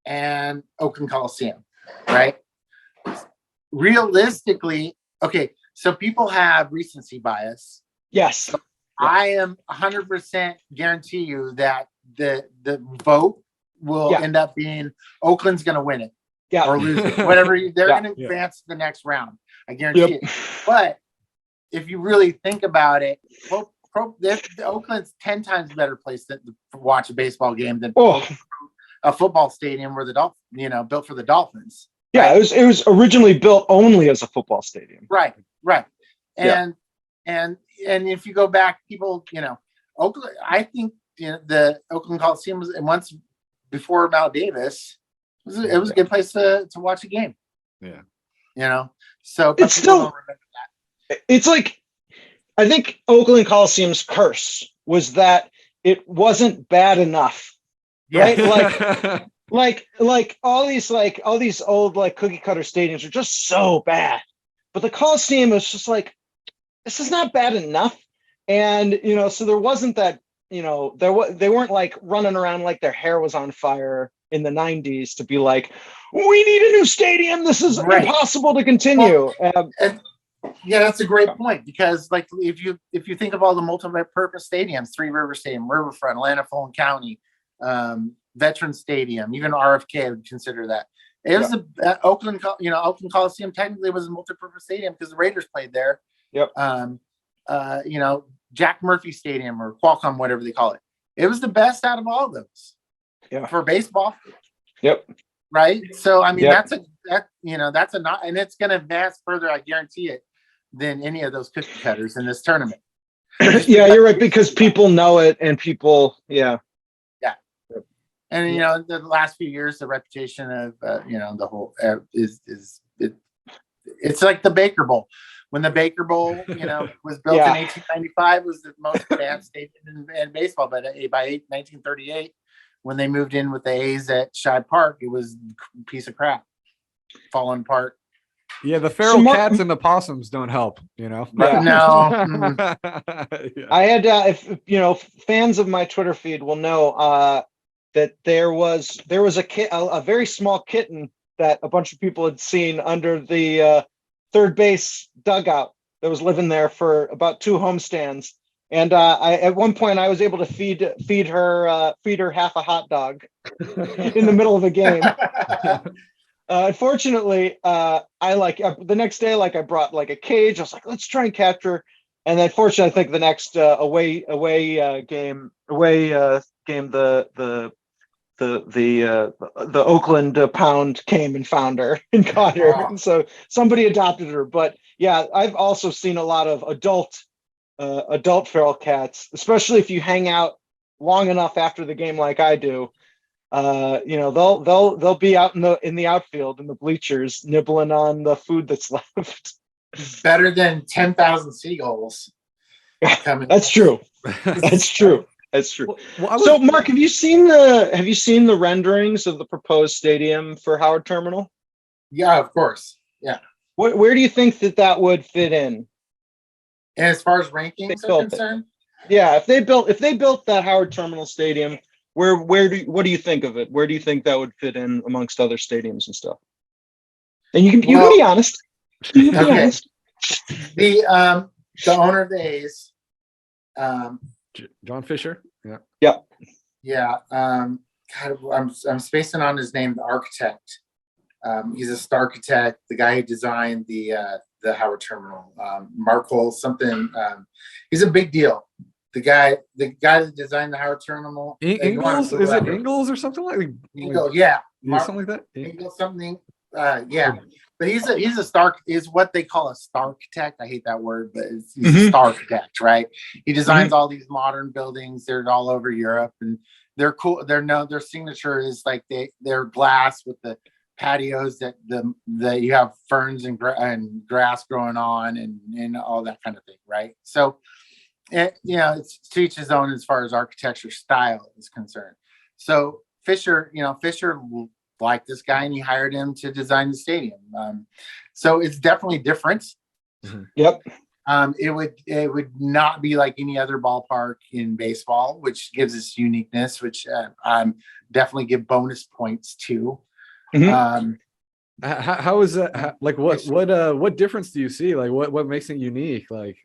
and Oakland Coliseum, right? Realistically, okay, so people have recency bias. Yes. So I am 100% guarantee you that the vote will end up being Oakland's going to win it. Or lose it. Whatever they're going to advance to the next round. I guarantee it. But if you really think about it, Oakland's 10 times better place to watch a baseball game than a football stadium where the Dolphins, built for the Dolphins. Yeah, right? It was originally built only as a football stadium. Right. And if you go back, people, Oakland, I think the Oakland Coliseum was once before Mal Davis. It was a good place to watch a game. Yeah. So it's still, it's like, I think Oakland Coliseum's curse was that it wasn't bad enough, right? Like all these old like cookie cutter stadiums are just so bad, but the Coliseum is just like, this is not bad enough. And, so there wasn't that, they weren't like running around like their hair was on fire in the 90s to be like, we need a new stadium. This is impossible to continue. That's a great point, because like if you think of all the multi-purpose stadiums, Three River Stadium, Riverfront, Atlanta, Fulton County, Veteran Stadium, even RFK, I would consider that. It was Oakland Coliseum technically was a multi-purpose stadium because the Raiders played there. Jack Murphy Stadium or Qualcomm, whatever they call it. It was the best out of all of those. For baseball. Right. So I mean that's a not, and it's going to advance further, I guarantee it, than any of those cookie cutters in this tournament. You're right, because people know it and people and the last few years the reputation of the whole It's like the Baker Bowl. When the Baker Bowl, was built Yeah. in 1895, it was the most advanced stadium in baseball. But by 1938, when they moved in with the A's at Shibe Park, it was a piece of crap, falling apart. Yeah, the feral cats and the possums don't help, But no. Yeah. I had, if fans of my Twitter feed will know that there was a very small kitten that a bunch of people had seen under the third base dugout that was living there for about 2 homestands. And at one point I was able to feed her half a hot dog in the middle of a game. Unfortunately, the next day, I brought a cage. I was like, let's try and capture her. And then fortunately, I think the next away game, the Oakland Pound came and found her and caught her. Oh. And so somebody adopted her. But yeah, I've also seen a lot of adult feral cats, especially if you hang out long enough after the game like I do. They'll be out in the outfield in the bleachers nibbling on the food that's left. Better than 10,000 seagulls. That's true. That's true. That's true. Well, So, Mark, have you seen the renderings of the proposed stadium for Howard Terminal? Yeah, of course. Yeah. Where do you think that would fit in? And as far as rankings are concerned, Yeah, if they built that Howard Terminal Stadium, what do you think of it? Where do you think that would fit in amongst other stadiums and stuff? And you can be honest. You can be honest. The owner of the A's, John Fisher. Yeah. Yep. Yeah. I'm spacing on his name, the architect. He's a star architect, the guy who designed the Howard Terminal. Markle something. He's a big deal. The guy that designed the Howard Terminal. Ingalls? Is it Ingalls or something like that? Ingalls, yeah. Something like that? Ingalls something. Yeah. But he's a star, is what they call a star architect. I hate that word, but he's a star architect, right? He designs all these modern buildings. They're all over Europe, and they're cool. Their signature is they're glass with the patios that you have ferns and grass growing on and all that kind of thing, right? So, it's to each his own as far as architecture style is concerned. So Fisher liked this guy and he hired him to design the stadium. So it's definitely different. Yep. It would not be like any other ballpark in baseball, which gives us uniqueness, which definitely give bonus points to. How is that? What difference do you see? What makes it unique? You've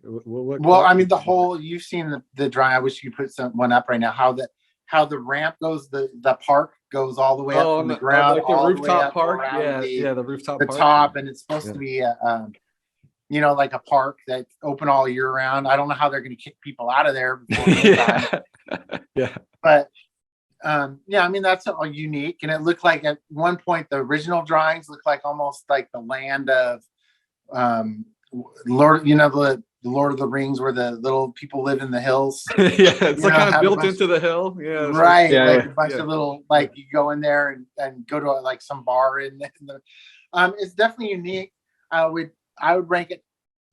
seen the drawing. I wish you could put one up right now. How the ramp goes, the park goes all the way up from the ground, like the all rooftop the way up park. around The rooftop the park. top, and it's supposed to be like a park that's open all year round. I don't know how they're going to kick people out of there before time. Yeah. But that's all unique. And it looked like at one point the original drawings looked like almost like the land of the Lord of the Rings, where the little people live in the hills. Yeah, it's kind of built into the hill. Yeah, right. A bunch of little, you go in there and go to some bar in the. It's definitely unique. I would rank it,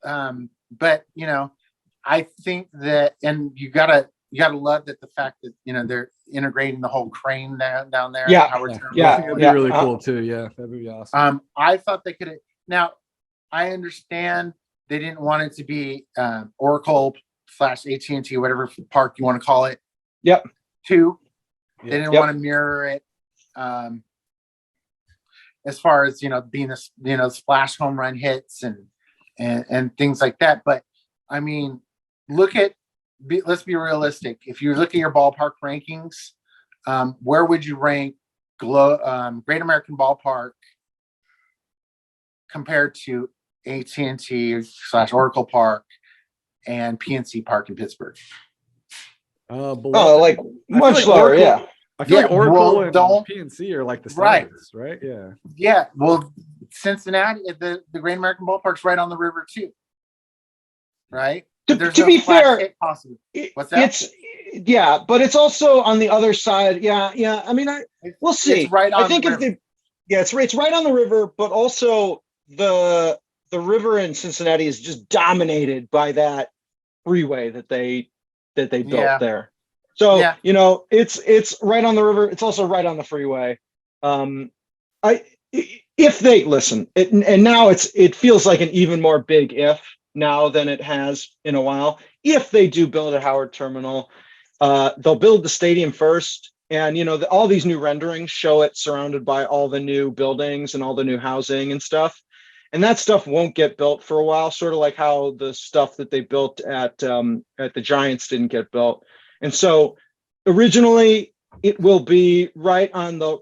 but I think that, and you gotta love that the fact that they're integrating the whole crane down there. Yeah, at Howard Terminal. I think that'd be really cool too. Yeah, that'd be awesome. I thought they could have. Now, I understand they didn't want it to be Oracle / AT&T, whatever park you want to call it. Yep. They didn't want to mirror it. As far as being splash home run hits and things like that. But I mean, let's be realistic. If you look at your ballpark rankings, where would you rank Great American Ballpark compared to AT&T / Oracle Park and PNC Park in Pittsburgh? Much lower, yeah. I feel like Oracle and PNC are like the standards, right? Yeah. Yeah. Well, Cincinnati, the Great American Ballpark's right on the river too, right? To be fair, what's that? But it's also on the other side. Yeah. I mean, we'll see. It's right on I think the river. it's right on the river, but also the the river in Cincinnati is just dominated by that freeway that they built Yeah. there. So Yeah. it's right on the river. It's also right on the freeway. I if they listen, and now it feels like an even more big if now than it has in a while. If they do build a Howard Terminal, they'll build the stadium first, and all these new renderings show it surrounded by all the new buildings and all the new housing and stuff. And that stuff won't get built for a while, sort of like how the stuff that they built at the Giants didn't get built. And so originally it will be right on the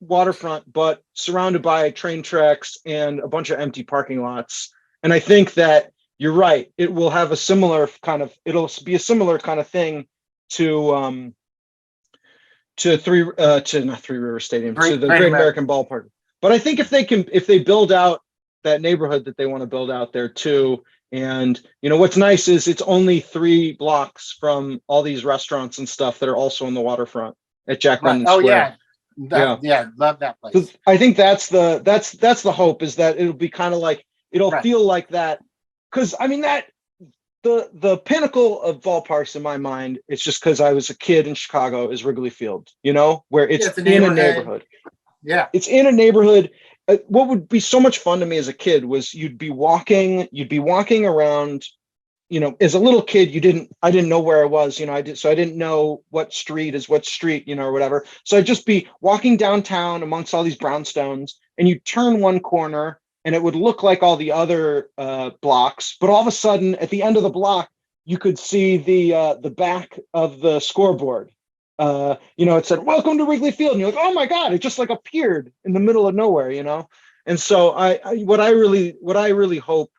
waterfront, but surrounded by train tracks and a bunch of empty parking lots. And I think that you're right. It will have a similar it'll be a similar kind of thing to not Three River Stadium, to the Great American Ballpark. But I think if they build out that neighborhood that they want to build out there too, and what's nice is it's only 3 blocks from all these restaurants and stuff that are also on the waterfront at Jack London Square. Yeah, love that place. I think that's the hope, is that it'll be kind of like, it'll feel like that, because I mean that the pinnacle of ballparks in my mind, it's just because I was a kid in Chicago, is Wrigley Field, where it's in a neighborhood. Yeah, it's in a neighborhood. What would be so much fun to me as a kid was you'd be walking around, as a little kid, I didn't know where I was, I didn't know what street is what street, or whatever. So I'd just be walking downtown amongst all these brownstones, and you turn one corner and it would look like all the other blocks, but all of a sudden at the end of the block, you could see the back of the scoreboard. It said, "Welcome to Wrigley Field," and you're like, "Oh my God!" It just like appeared in the middle of nowhere, And so what I really hope,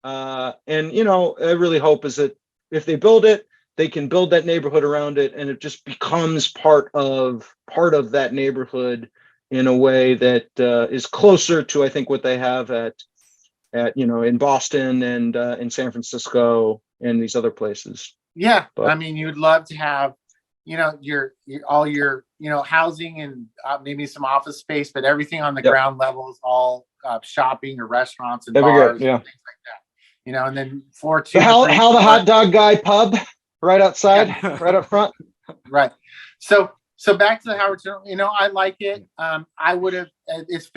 I really hope is that if they build it, they can build that neighborhood around it, and it just becomes part of that neighborhood in a way that is closer to, I think, what they have at in Boston and in San Francisco and these other places. Yeah, But I mean, you'd love to have your all your housing and maybe some office space, but everything on the ground level is all shopping or restaurants and bars, and things like that. And then floor 2, how the hot dog guy pub right outside, right up front. Right. So back to the Howard Terminal. I like it. I would have. It's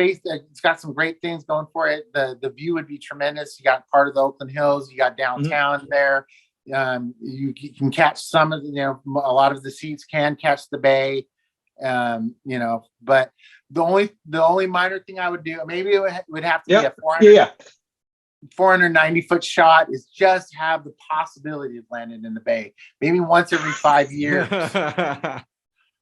got some great things going for it. The view would be tremendous. You got part of the Oakland Hills. You got downtown there. You can catch some of a lot of the seats can catch the bay. But the only minor thing I would do, maybe it would have to be a 490-foot shot, is just have the possibility of landing in the bay, maybe once every 5 years.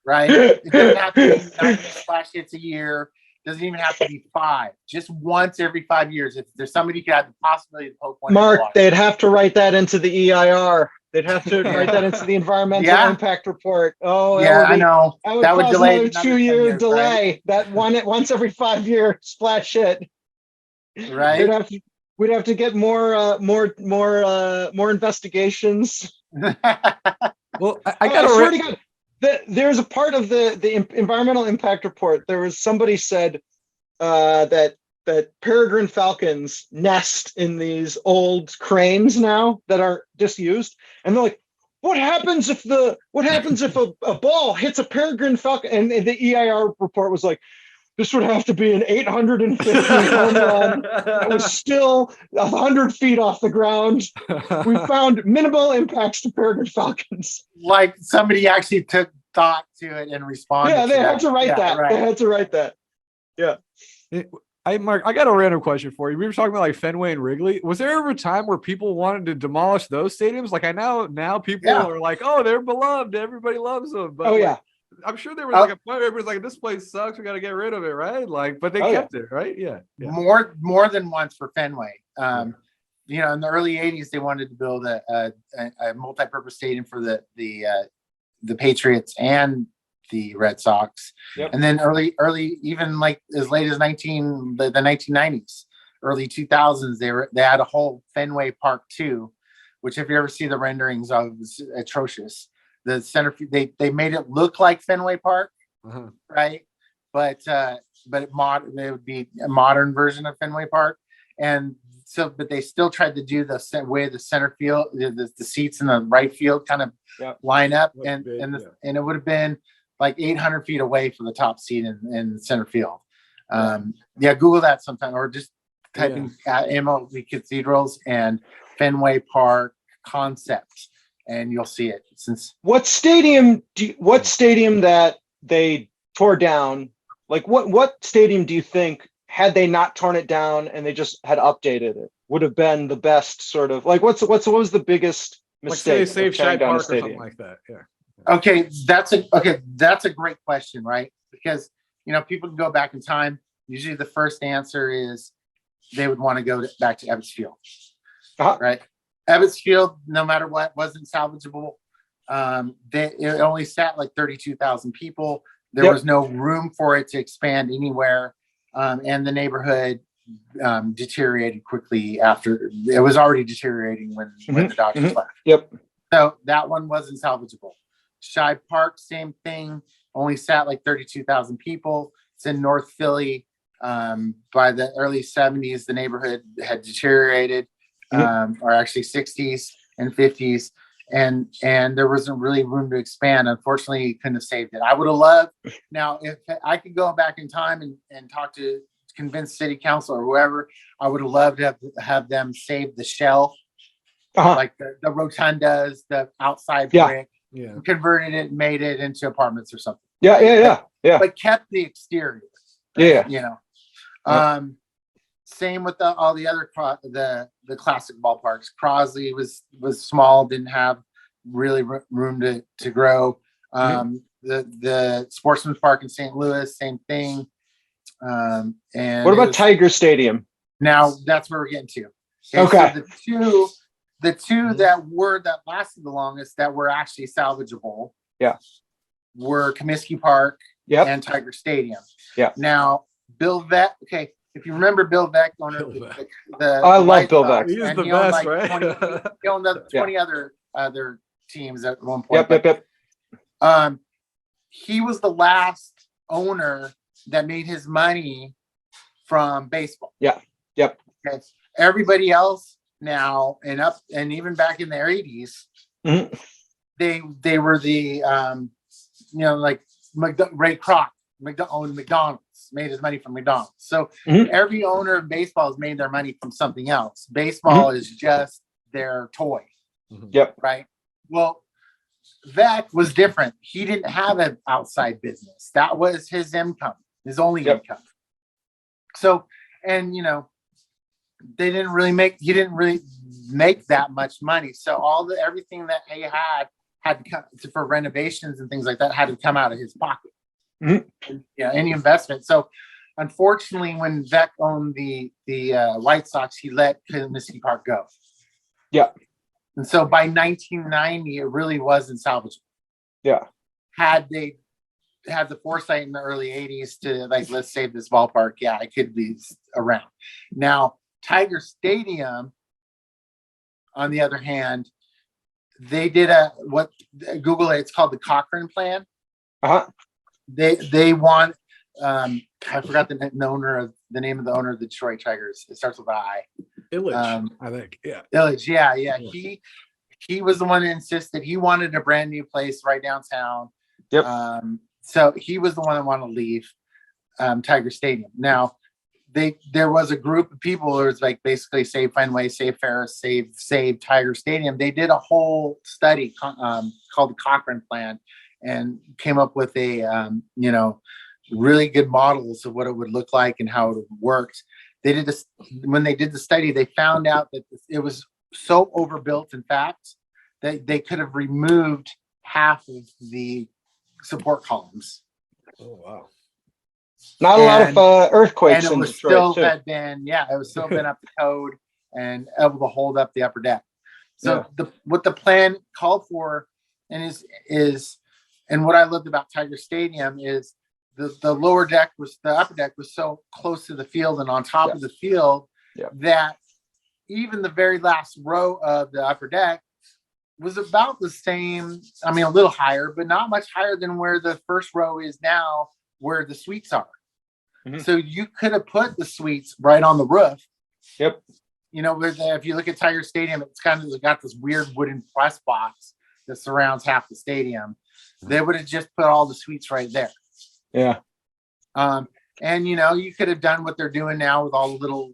Right? It doesn't have to be 90 splash hits a year. Doesn't even have to be 5. Just once every 5 years. If there's somebody who could have the possibility to poke one. Mark, they'd have to write that into the EIR. They'd have to write that into the environmental impact report. Oh, yeah, I know. That would delay another 2-year delay. Right? That once every 5 year splash hit. Right. We'd have to get more investigations. Well, I swear to God. There's a part of the environmental impact report. There was somebody said that peregrine falcons nest in these old cranes now that are disused, and they're like, what happens if a ball hits a peregrine falcon? And the EIR report was like, this would have to be an 850 home run that was still 100 feet off the ground. We found minimal impacts to peregrine falcons. Like somebody actually took thought to it and responded. Yeah, they had to write that. Right. They had to write that. Yeah. Mark, I got a random question for you. We were talking about like Fenway and Wrigley. Was there ever a time where people wanted to demolish those stadiums? Like I know now people are like, oh, they're beloved. Everybody loves them. But I'm sure there was like a point where everyone's like, this place sucks. We got to get rid of it, right? Like, but they kept it, right? Yeah. More than once for Fenway. In the early '80s, they wanted to build a multi-purpose stadium for the Patriots and the Red Sox. Yep. And then early, even like as late as the 1990s, early 2000s, they had a whole Fenway Park too, which if you ever see the renderings of, is atrocious. The center, they made it look like Fenway Park, right? But it would be a modern version of Fenway Park, and but they still tried to do way the center field, the seats in the right field kind of line up, and it would have been like 800 feet away from the top seat in center field. Google that sometime, or just type in MLB Cathedrals and Fenway Park concept, and you'll see it. What stadium that they tore down, like what stadium do you think, had they not torn it down and they just had updated it, would have been the best sort of, like, what was the biggest mistake? Like, say, save Shai Park or something like that. Yeah. Okay, that's a great question, right? Because people can go back in time. Usually, the first answer is they would want to go back to Ebbets Field, right? Ebbets Field, no matter what, wasn't salvageable. It only sat like 32,000 people. There was no room for it to expand anywhere, and the neighborhood deteriorated quickly after. It was already deteriorating when the Dodgers left. Yep. So that one wasn't salvageable. Shai Park, same thing. Only sat like 32,000 people. It's in North Philly. By the early 70s, the neighborhood had deteriorated, or actually 60s and 50s, and there wasn't really room to expand. Unfortunately, you couldn't have saved it. I would have loved. Now, if I could go back in time and convince city council or whoever, I would have loved to have them save the shell, like the rotundas, the outside brick. Yeah. Converted it, made it into apartments or something. Yeah. But kept the exterior. Right? Same with all the other the classic ballparks. Crosley was small, didn't have really room to grow. The Sportsman's Park in St. Louis, same thing. And what about Tiger Stadium? Now that's where we're getting to. Okay. So the two that lasted the longest, that were actually salvageable, were Comiskey Park and Tiger Stadium. Yeah. Now, Bill Veeck, if you remember Bill Veeck, owner of I love Bill Veeck. He's the best, right? He owned 20 other teams at one point. Yep. He was the last owner that made his money from baseball. Yeah. Yep. Okay. Everybody else now and even back in their 80s, they were the like Ray Kroc owned McDonald's, made his money from McDonald's. So every owner of baseball has made their money from something else. Baseball is just their toy. Yep. Right. Well, Veeck was different. He didn't have an outside business. That was his income, his only income. So, and he didn't really make that much money. So everything that he had to come for renovations and things like that had to come out of his pocket. Any investment. So unfortunately, when Veeck owned the White Sox, he let Comiskey Park go. Yeah. And so by 1990, it really wasn't salvageable. Yeah. Had they had the foresight in the early 80s to let's save this ballpark, it could be around. Now, Tiger Stadium, on the other hand, they did Google it, it's called the Cochrane Plan. They want I forgot the name of the owner of the Detroit Tigers. It starts with an I. Illich, I think. Yeah. Illich, yeah. He was the one that insisted he wanted a brand new place right downtown. Yep. So he was the one that wanted to leave Tiger Stadium. Now, there was a group of people who was basically save Fenway, save Ferris, save Tiger Stadium. They did a whole study called the Cochrane Plan and came up with a really good models of what it would look like and how it worked. When they did the study, they found out that it was so overbuilt, in fact, that they could have removed half of the support columns. Oh wow! Not a lot of earthquakes, and it was still had been it was still been up to code and able to hold up the upper deck. So what the plan called for and is what I loved about Tiger Stadium is the upper deck was so close to the field and on top of the field that even the very last row of the upper deck was about the same. I mean, a little higher, but not much higher than where the first row is now, where the suites are. So you could have put the suites right on the roof. Yep. if you look at Tiger Stadium, it's kind of got this weird wooden press box that surrounds half the stadium. They would have just put all the suites right there. Yeah. And you could have done what they're doing now with all the little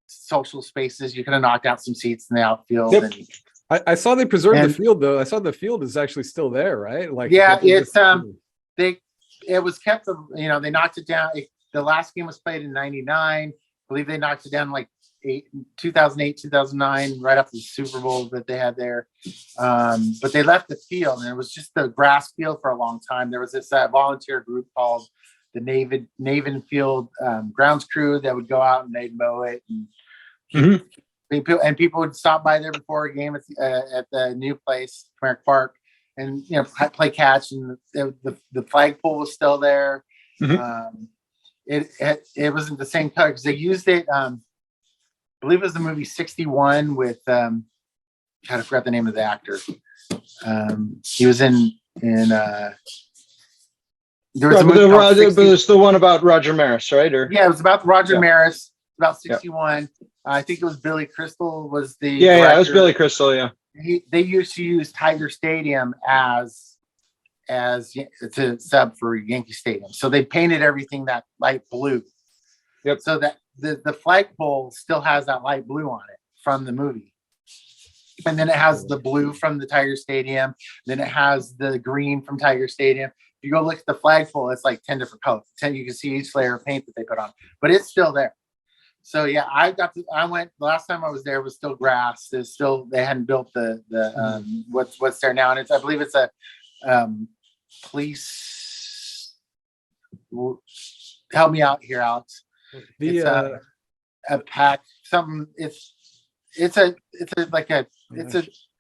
social spaces. You could have knocked out some seats in the outfield. Yep. And I saw they preserved the And- field though. I saw the field is actually still there, right? Like yeah, they it's just- it was kept. They knocked it down. The last game was played in '99. I believe they knocked it down like 2008, 2009, right after the Super Bowl that they had there. But they left the field, and it was just the grass field for a long time. There was this volunteer group called the Naven Field Grounds Crew that would go out and they'd mow it, and people would stop by there before a game at the new place, Comerica Park, and play catch. And the flagpole was still there. It wasn't the same color because they used it. I believe it was the movie 61 with God, I forgot the name of the actor. He was in there was a movie called 60 it's the one about Roger Maris, right? Or yeah, it was about Roger Yeah. Maris, about 61. I think it was Billy Crystal was the yeah, it was director. Billy Crystal. Yeah. They used to use Tiger Stadium as to sub for Yankee Stadium. So they painted everything that light blue. Yep. So that the flagpole still has that light blue on it from the movie. And then it has the blue from the Tiger Stadium. Then it has the green from Tiger Stadium. If you go look at the flagpole, it's like 10 different colors. 10, you can see each layer of paint that they put on, but it's still there. So yeah, I went the last time I was there was still grass. There's still, they hadn't built the what's there now. And I believe it's a police, help me out here, Alex. It's a pack, something. It's a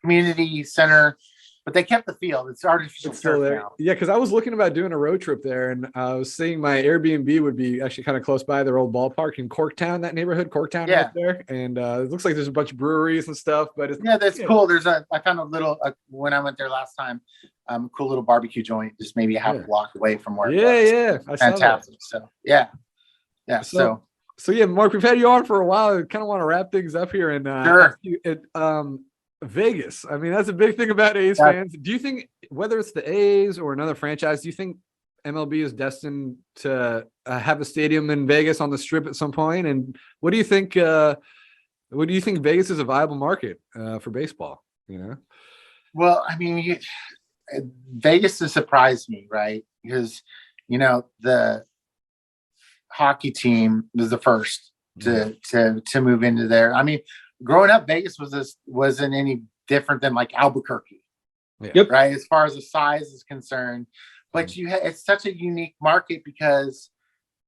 community center, but they kept the field. It's artificial It's still turf there. now. Yeah, because I was looking about doing a road trip there, and I was seeing my Airbnb would be actually kind of close by their old ballpark in Corktown, that neighborhood, Corktown, Yeah. right there. And it looks like there's a bunch of breweries and stuff. But it's, Yeah, that's cool. I found a little when I went there last time, cool little barbecue joint, just maybe a half Yeah. block away from where. Yeah, it was. yeah, I saw that. Fantastic. So yeah. So yeah, Mark, we've had you on for a while. I kind of want to wrap things up here and Sure. Vegas. I mean, that's a big thing about A's Yeah. fans. Do you think whether it's the A's or another franchise, do you think MLB is destined to have a stadium in Vegas on the Strip at some point? And what do you think? What do you think Vegas is a viable market for baseball? Well, I mean, Vegas has surprised me, right? Because the hockey team was the first to move into there. I mean, growing up, Vegas wasn't any different than like Albuquerque, Yep. right? As far as the size is concerned, but it's such a unique market because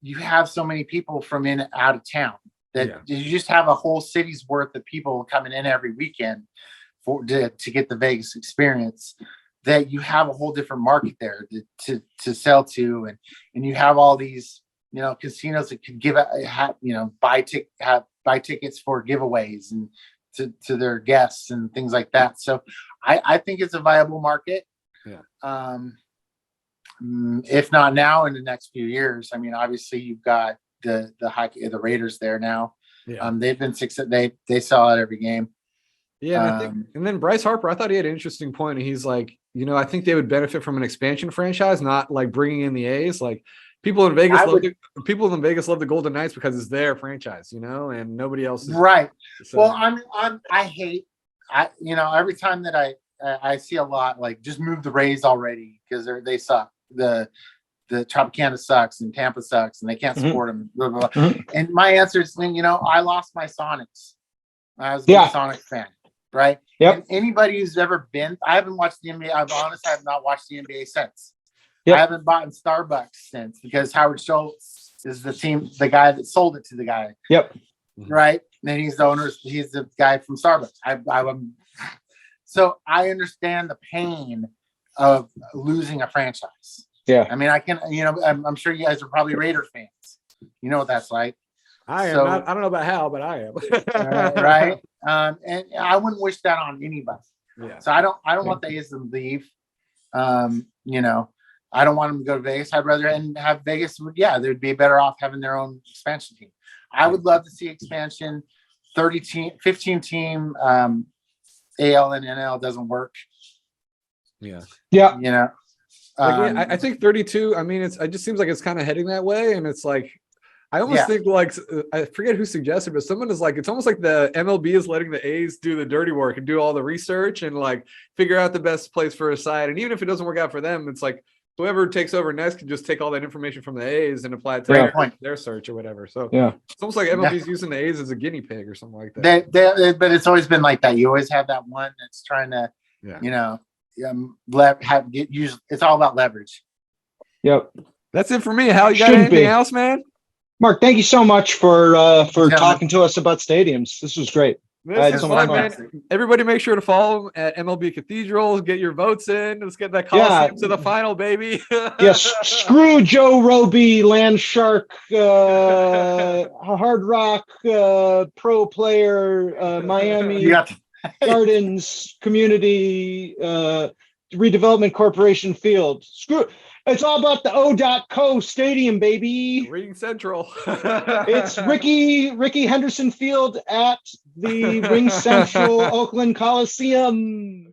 you have so many people from in and out of town that you just have a whole city's worth of people coming in every weekend to get the Vegas experience. That you have a whole different market there to sell to, and you have all these casinos that could buy tickets for giveaways and to their guests and things like that. So I think it's a viable market. Yeah. If not now, in the next few years. I mean, obviously you've got the Raiders there now. Yeah. They've been successful. They sell out every game. Yeah. And then Bryce Harper, I thought he had an interesting point. And he's like, I think they would benefit from an expansion franchise, not like bringing in the A's. Like people in Vegas love the Golden Knights because it's their franchise, and nobody else is. Right. So, Well, every time that I see a lot like just move the Rays already because they suck. The Tropicana sucks and Tampa sucks and they can't support them. Blah, blah, blah. And my answer is, I lost my Sonics. I was a big Sonics fan, right? Yep. And anybody who's ever been, I haven't watched the NBA. I have not watched the NBA since. Yep. I haven't bought in Starbucks since because Howard Schultz is the guy that sold it to the guy. Yep. Right. And he's the owner. He's the guy from Starbucks. So I understand the pain of losing a franchise. Yeah. I mean, I'm sure you guys are probably Raider fans. You know what that's like. I am. So- I don't know about how, but I am. Right. And I wouldn't wish that on anybody. Yeah. So I don't want the A's to leave. I don't want them to go to Vegas. I'd rather have Vegas. They'd be better off having their own expansion team. I would love to see expansion 15 team AL and NL doesn't work. Yeah. Yeah. You know, Like, yeah, I think 32. I mean, it just seems like it's kind of heading that way, and it's like I almost Yeah. think like I forget who suggested, but someone is like it's almost like the MLB is letting the A's do the dirty work and do all the research and like figure out the best place for a side. And even if it doesn't work out for them, it's like whoever takes over next can just take all that information from the A's and apply it to Great point. their search or whatever. So Yeah. it's almost like MLB's using the A's as a guinea pig or something like that. but it's always been like that. You always have that one that's trying to, Yeah. you know, it's all about leverage. Yep. That's it for me. Hal, you got Shouldn't anything be. else, man? Mark, thank you so much for Gentlemen. talking to us about stadiums. This was great. This had is so fun, much man. Everybody make sure to follow him at MLB Cathedral. Get your votes in. Let's get that Coliseum to the final, baby. Yes, screw Joe Roby, Land Shark, Hard Rock, pro player, Miami You got Gardens Community Redevelopment Corporation Field. Screw. It's all about the O.co stadium, baby. Reading Central. It's Ricky Henderson Field at the Ring Central Oakland Coliseum.